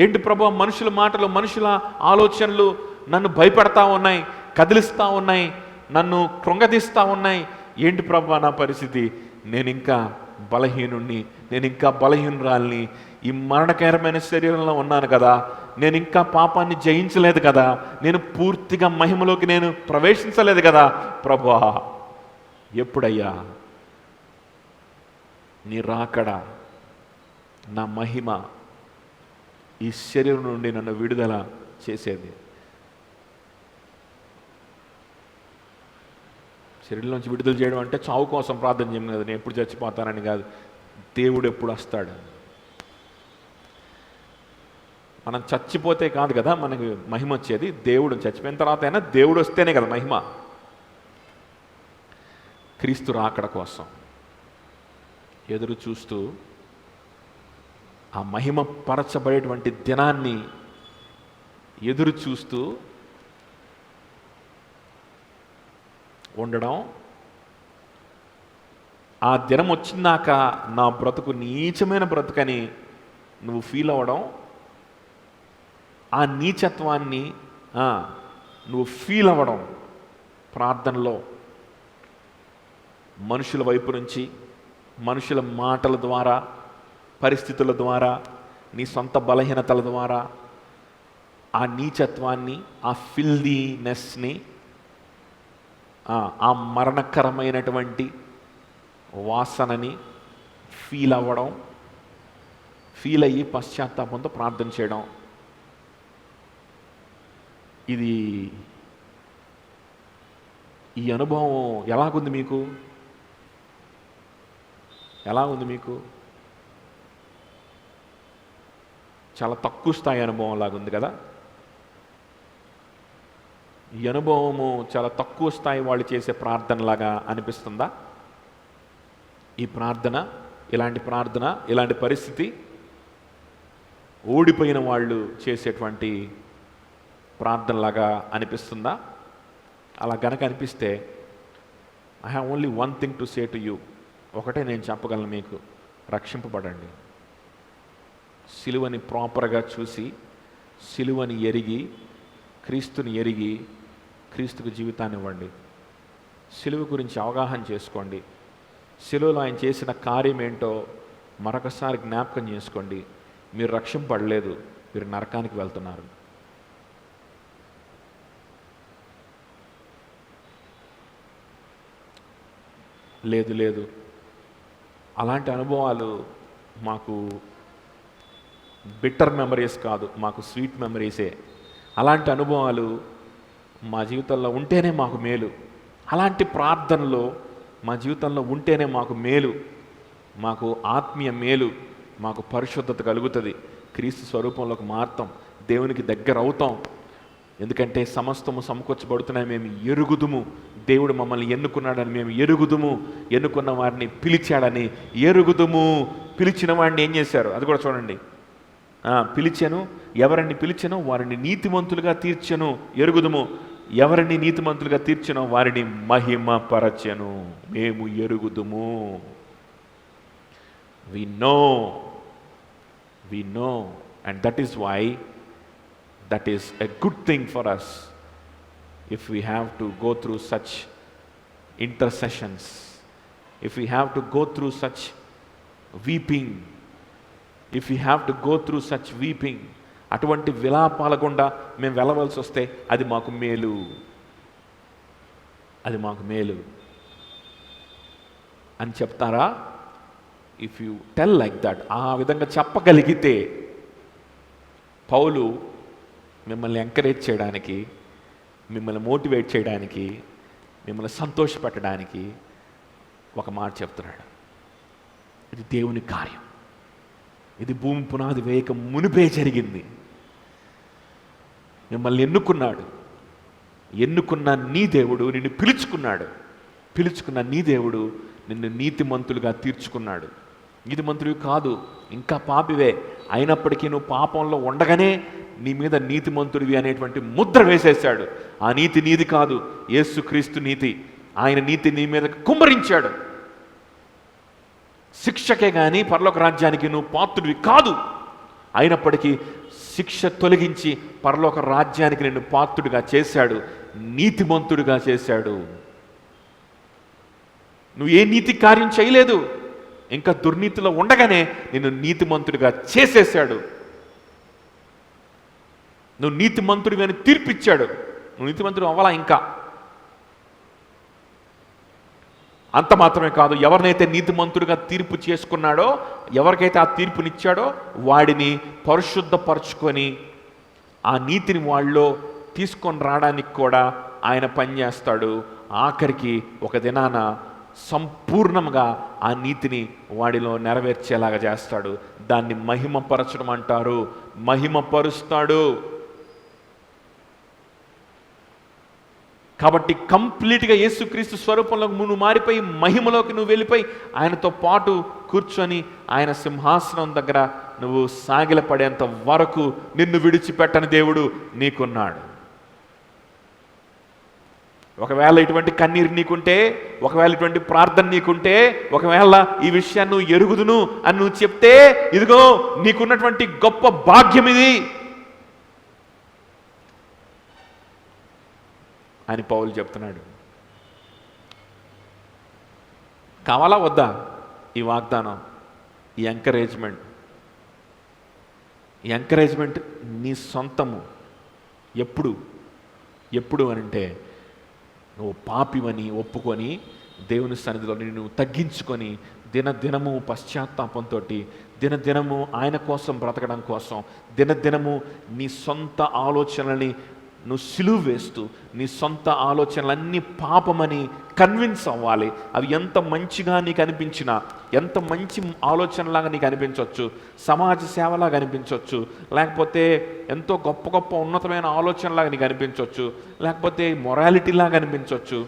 ఏంటి ప్రభువా, మనుషుల మాటలు, మనుషుల ఆలోచనలు నన్ను భయపెడతా ఉన్నాయి, కదిలిస్తూ ఉన్నాయి, నన్ను కృంగదీస్తూ ఉన్నాయి, ఏంటి ప్రభా నా పరిస్థితి? నేను ఇంకా బలహీనుణ్ణి, నేను ఇంకా బలహీనురాల్ని, ఈ మరణకరమైన శరీరంలో ఉన్నాను కదా, నేను ఇంకా పాపాన్ని జయించలేదు కదా, నేను పూర్తిగా మహిమలోకి నేను ప్రవేశించలేదు కదా ప్రభా, ఎప్పుడయ్యా నీ రాకడ, నా మహిమ ఈ శరీరం నుండి నన్ను విడుదల చేసేది? శరీరంలోంచి విడుదల చేయడం అంటే చావు కోసం ప్రార్థన చేయను కదా, నేను ఎప్పుడు చచ్చిపోతానని కాదు, దేవుడు ఎప్పుడు వస్తాడు. మనం చచ్చిపోతే కాదు కదా మనకి మహిమ వచ్చేది, దేవుడు చచ్చిపోయిన తర్వాత అయినా దేవుడు వస్తేనే కదా మహిమ. క్రీస్తు రాకడ కోసం ఎదురు చూస్తూ ఆ మహిమ పరచబడేటువంటి దినాన్ని ఎదురు చూస్తూ ఉండడం, ఆ దినం వచ్చినాక నా బ్రతుకు నీచమైన బ్రతుకని నువ్వు ఫీల్ అవ్వడం, ఆ నీచత్వాన్ని నువ్వు ఫీల్ అవ్వడం ప్రార్థనలో, మనుషుల వైపు నుంచి, మనుషుల మాటల ద్వారా, పరిస్థితుల ద్వారా, నీ సొంత బలహీనతల ద్వారా ఆ నీచత్వాన్ని, ఆ ఫిల్దీనెస్ని, ఆ మరణకరమైనటువంటి వాసనని ఫీల్ అవ్వడం, ఫీల్ అయ్యి పశ్చాత్తాపంతో ప్రార్థన చేయడం. ఇది ఈ అనుభవం ఎలాగుంది మీకు? ఎలా ఉంది మీకు? చాలా తక్కువ స్థాయి అనుభవం లాగుంది కదా. ఈ అనుభవము చాలా తక్కువ స్థాయి వాళ్ళు చేసే ప్రార్థనలాగా అనిపిస్తుందా? ఈ ప్రార్థన, ఇలాంటి పరిస్థితి ఓడిపోయిన వాళ్ళు చేసేటువంటి ప్రార్థనలాగా అనిపిస్తుందా? అలా గనక అనిపిస్తే I have only one thing to say to you. ఒకటే నేను చెప్పగలను మీకు, రక్షింపబడండి. సిలువని ప్రాపర్గా చూసి, సిలువని ఎరిగి, క్రీస్తుని ఎరిగి, క్రీస్తుకు జీవితాన్ని ఇవ్వండి. సిలువ గురించి అవగాహన చేసుకోండి. సిలువలో ఆయన చేసిన కార్యం ఏంటో మరొకసారి జ్ఞాపకం చేసుకోండి. మీరు రక్షింపబడలేదు, మీరు నరకానికి వెళ్తున్నారు. లేదు, అలాంటి అనుభవాలు మాకు బిట్టర్ మెమరీస్ కాదు, మాకు స్వీట్ మెమరీసే. అలాంటి అనుభవాలు మా జీవితంలో ఉంటేనే మాకు మేలు. అలాంటి ప్రార్థనలో మా జీవితంలో ఉంటేనే మాకు మేలు, మాకు ఆత్మీయ మేలు, మాకు పరిశుద్ధత కలుగుతుంది, క్రీస్తు స్వరూపంలోకి మారుతాం, దేవునికి దగ్గర అవుతాం. ఎందుకంటే సమస్తము సమకూర్చబడుతున్నాయి, మేము ఎరుగుదుము, దేవుడు మమ్మల్ని ఎన్నుకున్నాడని మేము ఎరుగుదుము, ఎన్నుకున్న వారిని పిలిచాడని ఎరుగుదుము. పిలిచిన వాడిని ఏం చేశారు అది కూడా చూడండి. పిలిచెను, ఎవరిని పిలిచెనో వారిని నీతిమంతులుగా తీర్చెను, ఎరుగుదుము. ఎవరిని నీతిమంతులుగా తీర్చెనో వారిని మహిమపరచెను, మేము ఎరుగుదుము. We know and that is why that is a good thing for us if we have to go through such intercessions, if we have to go through such weeping, if we have to go through such weeping, అటువంటి విలాపాల గుండా మేము వెళ్ళవలసి వస్తే అది మాకు మేలు, అది మాకు మేలు అని చెప్తారా? If you tell like that, ఆ విధంగా చెప్పగలిగితే పౌలు మిమ్మల్ని ఎంకరేజ్ చేయడానికి, మిమ్మల్ని మోటివేట్ చేయడానికి, మిమ్మల్ని సంతోషపెట్టడానికి ఒక మాట చెప్తున్నాడు. ఇది దేవుని కార్యం, ఇది భూమి పునాది వేయక మునిపే జరిగింది. మిమ్మల్ని ఎన్నుకున్నాడు, ఎన్నుకున్న నీ దేవుడు నిన్ను పిలుచుకున్నాడు, పిలుచుకున్న నీ దేవుడు నిన్ను నీతిమంతులుగా తీర్చుకున్నాడు. నీతిమంతుడివి కాదు, ఇంకా పాపివే, అయినప్పటికీ నువ్వు పాపంలో ఉండగానే నీ మీద నీతిమంతుడివి అనేటువంటి ముద్ర వేసేశాడు. ఆ నీతి నీది కాదు, యేసుక్రీస్తు నీతి. ఆయన నీతి నీ మీద కుమ్మరించాడు. శిక్షకే కానీ పరలోక రాజ్యానికి నువ్వు పాత్రుడివి కాదు, అయినప్పటికీ శిక్ష తొలగించి పరలోక రాజ్యానికి నిన్ను పాత్రుడిగా చేశాడు, నీతిమంతుడిగా చేశాడు. నువ్వు ఏ నీతి కార్యం చేయలేదు, ఇంకా దుర్నీతిలో ఉండగానే నిన్ను నీతిమంతుడిగా చేసేసాడు. నువ్వు నీతిమంతుడిగా అని తీర్పిచ్చాడు. నువ్వు నీతిమంతుడు అవ్వాలా ఇంకా. అంత మాత్రమే కాదు, ఎవరినైతే నీతిమంతుడిగా తీర్పు చేసుకున్నాడో, ఎవరికైతే ఆ తీర్పునిచ్చాడో వాడిని పరిశుద్ధపరచుకొని ఆ నీతిని వాళ్ళలో తీసుకొని రావడానికి కూడా ఆయన పనిచేస్తాడు. ఆఖరికి ఒక దినాన సంపూర్ణంగా ఆ నీతిని వాడిలో నెరవేర్చేలాగా చేస్తాడు. దాన్ని మహిమపరచడం అంటారు. మహిమపరుస్తాడు. కాబట్టి కంప్లీట్గా యేసుక్రీస్తు స్వరూపంలోకి నువ్వు మారిపోయి మహిమలోకి నువ్వు వెళ్ళిపోయి ఆయనతో పాటు కూర్చొని ఆయన సింహాసనం దగ్గర నువ్వు సాగిలపడేంత వరకు నిన్ను విడిచిపెట్టని దేవుడు నీకున్నాడు. ఒకవేళ ఇటువంటి కన్నీరు నీకుంటే, ఒకవేళ ఇటువంటి ప్రార్థన నీకుంటే, ఒకవేళ ఈ విషయాన్ని నువ్వు ఎరుగుదును అని నువ్వు చెప్తే, ఇదిగో నీకున్నటువంటి గొప్ప భాగ్యం ఇది అని పౌలు చెప్తున్నాడు. కావాలా వద్దా ఈ వాగ్దానం, ఈ ఎంకరేజ్మెంట్? ఈ ఎంకరేజ్మెంట్ నీ సొంతము. ఎప్పుడు అనంటే నువ్వు పాపివని ఒప్పుకొని దేవుని సన్నిధిలో నువ్వు తగ్గించుకొని దినదినము పశ్చాత్తాపంతో దినదినము ఆయన కోసం బ్రతకడం కోసం దినదినము నీ సొంత ఆలోచనలని నువ్వు సిలువ వేస్తూ నీ సొంత ఆలోచనలన్నీ పాపమని కన్విన్స్ అవ్వాలి. అవి ఎంత మంచిగా నీకు అనిపించినా, ఎంత మంచి ఆలోచనలాగా నీకు అనిపించవచ్చు, సమాజ సేవలాగా అనిపించవచ్చు, లేకపోతే ఎంతో గొప్ప గొప్ప ఉన్నతమైన ఆలోచనలాగా నీకు అనిపించవచ్చు, లేకపోతే మొరాలిటీలాగా అనిపించవచ్చు,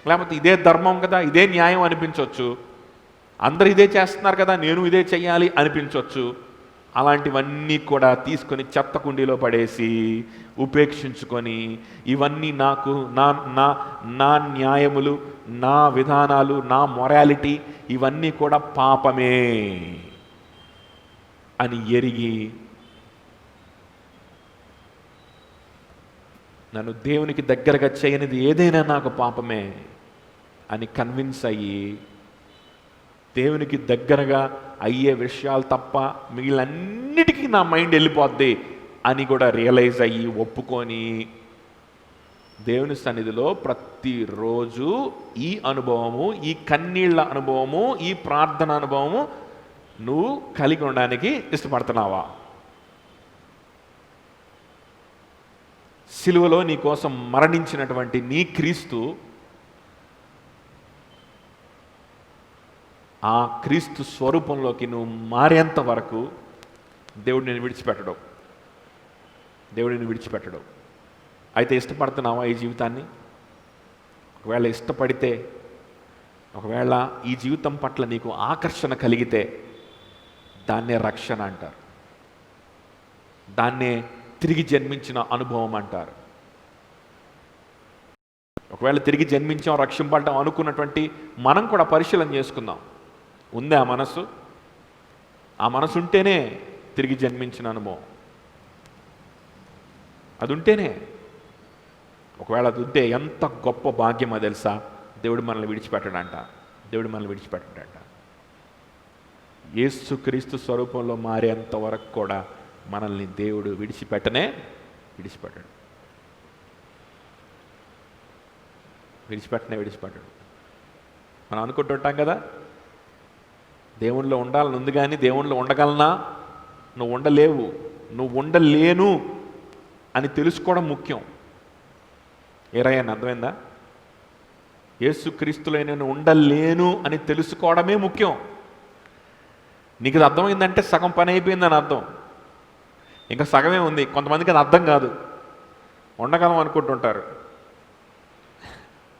లేకపోతే ఇదే ధర్మం కదా, ఇదే న్యాయం అనిపించవచ్చు, అందరు ఇదే చేస్తున్నారు కదా నేను ఇదే చెయ్యాలి అనిపించవచ్చు. అలాంటివన్నీ కూడా తీసుకొని చెత్త కుండీలో పడేసి ఉపేక్షించుకొని ఇవన్నీ నాకు నా న్యాయములు, నా విధానాలు, నా మొరాలిటీ ఇవన్నీ కూడా పాపమే అని ఎరిగి నన్ను దేవునికి దగ్గరగా చేయనిది ఏదైనా నాకు పాపమే అని కన్విన్స్ అయ్యి దేవునికి దగ్గరగా అయ్యే విషయాలు తప్ప మిగిలినన్నిటికీ నా మైండ్ వెళ్ళిపోద్ది అని కూడా రియలైజ్ అయ్యి ఒప్పుకొని దేవుని సన్నిధిలో ప్రతిరోజు ఈ అనుభవము, ఈ కన్నీళ్ల అనుభవము, ఈ ప్రార్థన అనుభవము నువ్వు కలిగి ఉండడానికి ఇష్టపడుతున్నావా? సిలువలో నీ కోసం మరణించినటువంటి నీ క్రీస్తు, ఆ క్రీస్తు స్వరూపంలోకి నువ్వు మారేంత వరకు దేవుడు నేను విడిచిపెట్టడం. దేవుడిని విడిచిపెట్టడం. అయితే ఇష్టపడుతున్నావా ఈ జీవితాన్ని? ఒకవేళ ఇష్టపడితే, ఒకవేళ ఈ జీవితం పట్ల నీకు ఆకర్షణ కలిగితే దాన్నే రక్షణ అంటారు. దాన్నే తిరిగి జన్మించిన అనుభవం అంటారు. ఒకవేళ తిరిగి జన్మించాం, రక్షింపడ్డాం అనుకున్నటువంటి మనం కూడా పరిశీలన చేసుకుందాం. ఉందే ఆ మనసు? ఆ మనసు ఉంటేనే తిరిగి జన్మించిన అనుభవం. అది ఉంటేనే. ఒకవేళ అది ఉంటే ఎంత గొప్ప భాగ్యమో తెలుసా? దేవుడు మనల్ని విడిచిపెట్టడంట. దేవుడు మనల్ని విడిచిపెట్టడంట. యేసుక్రీస్తు స్వరూపంలో మారేంత వరకు కూడా మనల్ని దేవుడు విడిచిపెట్టడు. విడిచిపెట్టడు. మనం అనుకుంటుంటాం కదా, దేవుణ్ణిలో ఉండాలని ఉంది కానీ దేవుణ్ణిలో ఉండగలనా? నువ్వు ఉండలేవు. నువ్వు ఉండలేను అని తెలుసుకోవడం ముఖ్యం. ఏరయ్యని అర్థమైందా? యేసుక్రీస్తులో నేను ఉండలేను అని తెలుసుకోవడమే ముఖ్యం. నీకు అది అర్థమైందంటే సగం పని అయిపోయిందని అర్థం. ఇంకా సగమే ఉంది. కొంతమందికి అది అర్థం కాదు, ఉండగలం అనుకుంటుంటారు.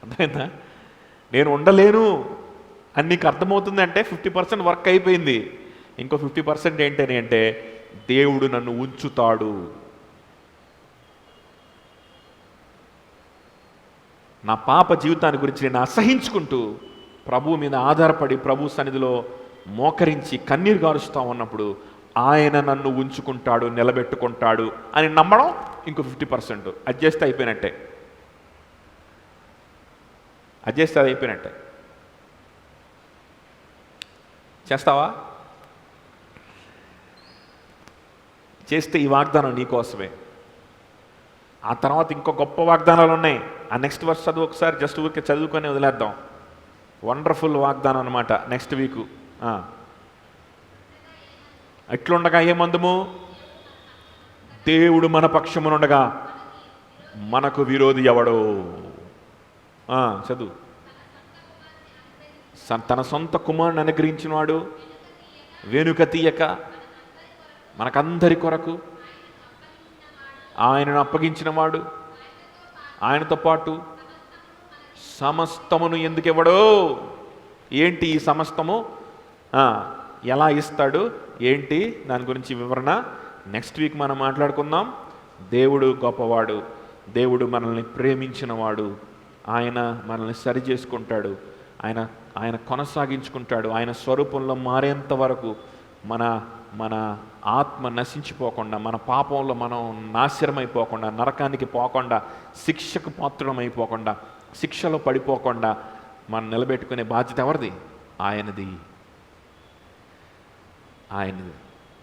అర్థమైందా? నేను ఉండలేను అని నీకు అర్థమవుతుంది అంటే 50% వర్క్ అయిపోయింది. ఇంకో 50% ఏంటని అంటే దేవుడు నన్ను ఉంచుతాడు. నా పాప జీవితాన్ని గురించి నేను అసహించుకుంటూ ప్రభువు మీద ఆధారపడి ప్రభు సన్నిధిలో మోకరించి కన్నీరు గారుస్తూ ఉన్నప్పుడు ఆయన నన్ను ఉంచుకుంటాడు, నిలబెట్టుకుంటాడు అని నమ్మడం ఇంకో 50%. అడ్జస్ట్ అయిపోయినట్టే. చేస్తావా? చేస్తే ఈ వాగ్దానం నీకోసమే. ఆ తర్వాత ఇంకో గొప్ప వాగ్దానాలు ఉన్నాయి. ఆ నెక్స్ట్ వర్స్ చదువు ఒకసారి, జస్ట్ ఊరికే చదువుకొని వదిలేద్దాం. వండర్ఫుల్ వాగ్దానం అనమాట నెక్స్ట్ వీకు. ఎట్లుండగా ఏమందుము? దేవుడు మన పక్షమునుండగా మనకు విరోధి ఎవడో. చదువు. తన సొంత కుమారుని అనుగ్రహించిన వాడు వెనుక తీయక మనకందరి కొరకు ఆయనను అప్పగించిన వాడు ఆయనతో పాటు సమస్తమును ఎందుకు ఇవ్వడో. ఏంటి ఈ సమస్తము? ఎలా ఇస్తాడు ఏంటి? దాని గురించి వివరణ నెక్స్ట్ వీక్ మనం మాట్లాడుకుందాం. దేవుడు గొప్పవాడు, దేవుడు మనల్ని ప్రేమించినవాడు, ఆయన మనల్ని సరి చేసుకుంటాడు, ఆయన కొనసాగించుకుంటాడు. ఆయన స్వరూపంలో మారేంత వరకు మన ఆత్మ నశించిపోకుండా, మన పాపంలో మనం నాశనమైపోకుండా, నరకానికి పోకుండా, శిక్షకు పాత్రమైపోకుండా, శిక్షలో పడిపోకుండా మనం నిలబెట్టుకునే బాధ్యత ఎవరిది? ఆయనది.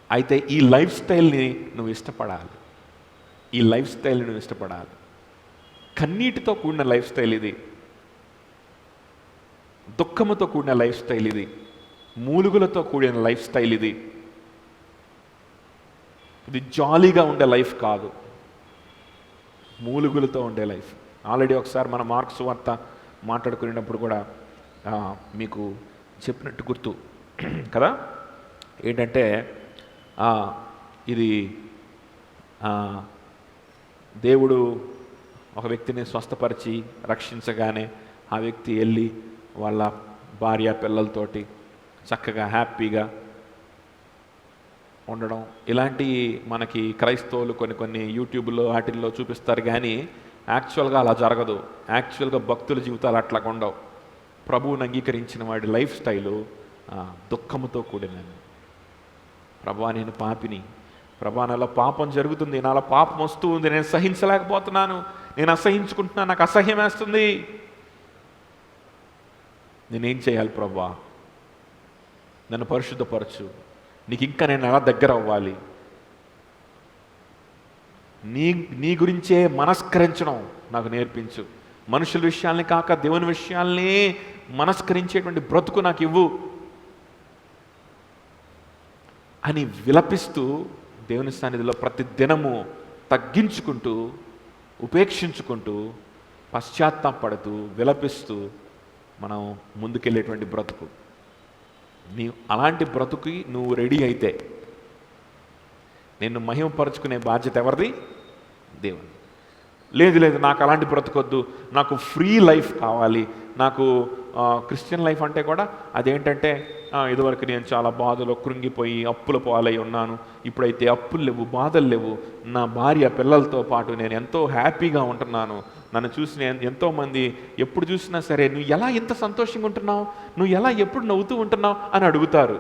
అయితే ఈ లైఫ్ స్టైల్ని నువ్వు ఇష్టపడాలి. ఈ లైఫ్ స్టైల్ని నువ్వు ఇష్టపడాలి. కన్నీటితో కూడిన లైఫ్ స్టైల్ ఇది, దుఃఖముతో కూడిన లైఫ్ స్టైల్ ఇది, మూలుగులతో కూడిన లైఫ్ స్టైల్ ఇది. ఇది జాలీగా ఉండే లైఫ్ కాదు, మూలుగులతో ఉండే లైఫ్. ఆల్రెడీ ఒకసారి మన మార్క్స్ వార్త మాట్లాడుకునేటప్పుడు కూడా మీకు చెప్పినట్టు గుర్తు కదా. ఏంటంటే ఇది దేవుడు ఒక వ్యక్తిని స్వస్థపరిచి రక్షించగానే ఆ వ్యక్తి వెళ్ళి వాళ్ళ భార్య పిల్లలతోటి చక్కగా హ్యాపీగా ఉండడం, ఇలాంటి మనకి క్రైస్తవులు కొన్ని యూట్యూబ్లో వాటిల్లో చూపిస్తారు. కానీ యాక్చువల్గా అలా జరగదు. యాక్చువల్గా భక్తుల జీవితాలు అట్లా ఉండవు. ప్రభువుని అంగీకరించిన వాడి లైఫ్ స్టైలు దుఃఖముతో కూడినది. ప్రభా నేను పాపిని, ప్రభా నాలో పాపం జరుగుతుంది, నాలో పాపం వస్తూ ఉంది, నేను సహించలేకపోతున్నాను, నేను అసహించుకుంటున్నాను, నాకు అసహ్యం వేస్తుంది, నేనేం చేయాలి ప్రభా? నన్ను పరిశుద్ధపరచు, నీకు ఇంకా నేను ఎలా దగ్గర అవ్వాలి, నీ గురించే మనస్కరించడం నాకు నేర్పించు, మనుషుల విషయాల్ని కాక దేవుని విషయాల్ని మనస్కరించేటువంటి బ్రతుకు నాకు ఇవ్వు అని విలపిస్తూ దేవుని సన్నిధిలో ప్రతి దినము తగ్గించుకుంటూ, ఉపేక్షించుకుంటూ, పశ్చాత్తాపడుతూ, విలపిస్తూ మనం ముందుకెళ్ళేటువంటి బ్రతుకు. అలాంటి బ్రతుకి నువ్వు రెడీ అయితే నిన్ను మహిమపరుచుకునే బాధ్యత ఎవరిది? దేవుని. లేదు నాకు అలాంటి బ్రతుకొద్దు, నాకు ఫ్రీ లైఫ్ కావాలి, నాకు క్రిస్టియన్ లైఫ్ అంటే కూడా అదేంటంటే ఇదివరకు నేను చాలా బాధలో కృంగిపోయి అప్పుల పాలై ఉన్నాను, ఇప్పుడైతే అప్పులు లేవు, బాధలు లేవు, నా భార్య పిల్లలతో పాటు నేను ఎంతో హ్యాపీగా ఉంటున్నాను, నన్ను చూసి ఎంతోమంది ఎప్పుడు చూసినా సరే నువ్వు ఎలా ఇంత సంతోషంగా ఉంటున్నావు, నువ్వు ఎలా ఎప్పుడు నవ్వుతూ ఉంటున్నావు అని అడుగుతారు.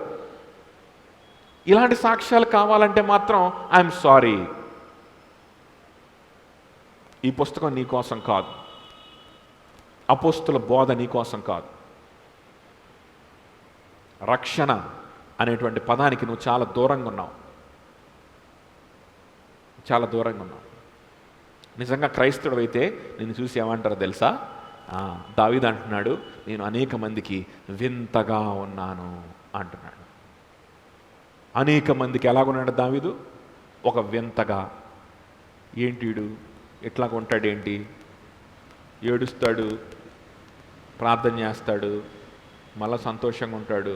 ఇలాంటి సాక్ష్యాలు కావాలంటే మాత్రం ఐఎమ్ సారీ, ఈ పుస్తకం నీ కోసం కాదు, అపోస్తుల బోధ నీ కోసం కాదు. రక్షణ అనేటువంటి పదానికి నువ్వు చాలా దూరంగా ఉన్నావు, చాలా దూరంగా ఉన్నావు. నిజంగా క్రైస్తవుడు అయితే నిన్ను చూసి ఏమంటారో తెలుసా? దావీదు అంటున్నాడు, నేను అనేక మందికి వింతగా ఉన్నాను అంటున్నాడు. అనేక మందికి ఎలాగున్నాడు దావీదు? ఒక వింతగా. ఏంటిడు ఎట్లాగ ఉంటాడేంటి? ఏడుస్తాడు, ప్రార్థన చేస్తాడు, మళ్ళీ సంతోషంగా ఉంటాడు,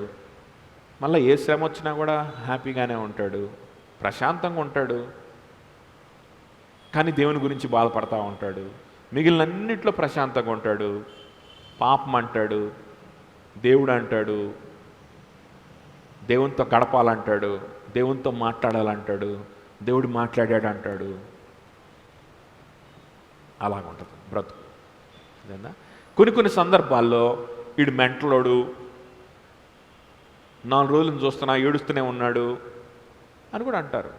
మళ్ళీ ఏ శ్రమ వచ్చినా కూడా హ్యాపీగానే ఉంటాడు, ప్రశాంతంగా ఉంటాడు, కానీ దేవుని గురించి బాధపడతా ఉంటాడు. మిగిలినన్నిట్లో ప్రశాంతంగా ఉంటాడు. పాపం అంటాడు, దేవుడు అంటాడు, దేవునితో గడపాలంటాడు, దేవునితో మాట్లాడాలంటాడు, దేవుడు మాట్లాడాడు అంటాడు. అలాగుంటుంది బ్రతుకు. కొన్ని సందర్భాల్లో వీడు మెంటలోడు, 4 రోజులను చూస్తున్నా ఏడుస్తూనే ఉన్నాడు అని కూడా అంటారు.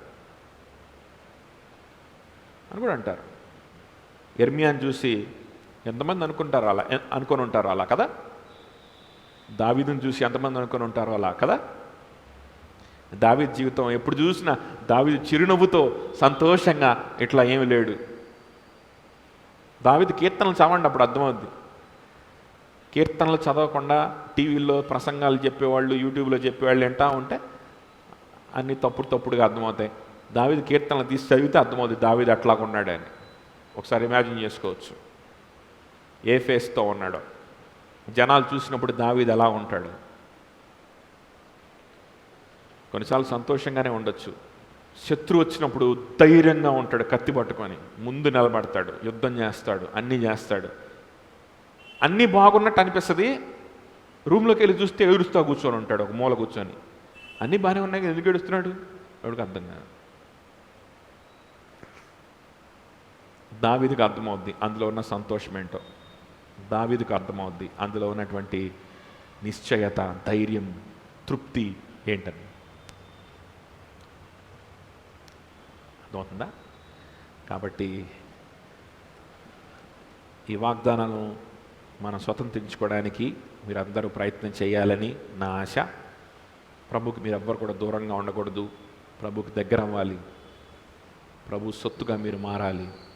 యెర్మీయాని చూసి ఎంతమంది అనుకొని ఉంటారు అలా కదా. దావీదుని చూసి ఎంతమంది అనుకుని ఉంటారో అలా కదా. దావీదు జీవితం ఎప్పుడు చూసినా దావీదు చిరునవ్వుతో సంతోషంగా ఇట్లా ఏమి లేడు. దావీదు కీర్తనలు చదవండి, అప్పుడు అర్థమవుద్ది. కీర్తనలు చదవకుండా టీవీల్లో ప్రసంగాలు చెప్పేవాళ్ళు, యూట్యూబ్లో చెప్పేవాళ్ళు వింటా ఉంటే అన్నీ తప్పుడుగా అర్థమవుతాయి. దావీదు కీర్తనలు తీసి చదివితే అర్థమవుతుంది దావీదు అట్లాగా ఉన్నాడని. ఒకసారి ఇమాజిన్ చేసుకోవచ్చు ఏ ఫేస్తో ఉన్నాడో. జనాలు చూసినప్పుడు దావీదు ఎలా ఉంటాడు. కొన్నిసార్లు సంతోషంగానే ఉండొచ్చు, శత్రువు వచ్చినప్పుడు ధైర్యంగా ఉంటాడు, కత్తి పట్టుకొని ముందు నిలబడతాడు, యుద్ధం చేస్తాడు, అన్నీ చేస్తాడు. అన్నీ బాగున్నట్టు అనిపిస్తుంది, రూమ్లోకి వెళ్ళి చూస్తే ఏడుస్తూ కూర్చొని ఉంటాడు, ఒక మూల కూర్చొని. అన్నీ బాగానే ఉన్నాయి కదా, ఎందుకు ఏడుస్తున్నాడు ఎవడికి అర్థం కాదు. దావీదుకు అర్థమవుద్ది అందులో ఉన్న సంతోషం ఏంటో, దావీదుకు అర్థమవుద్ది అందులో ఉన్నటువంటి నిశ్చయత, ధైర్యం, తృప్తి ఏంటని. అర్థమవుతుందా? కాబట్టి ఈ వాగ్దానాలను మనం స్వతంత్రించుకోవడానికి మీరందరూ ప్రయత్నం చేయాలని నా ఆశ. ప్రభుకి మీరు ఎవ్వరు కూడా దూరంగా ఉండకూడదు, ప్రభుకి దగ్గర అవ్వాలి, ప్రభు సొత్తుగా మీరు మారాలి.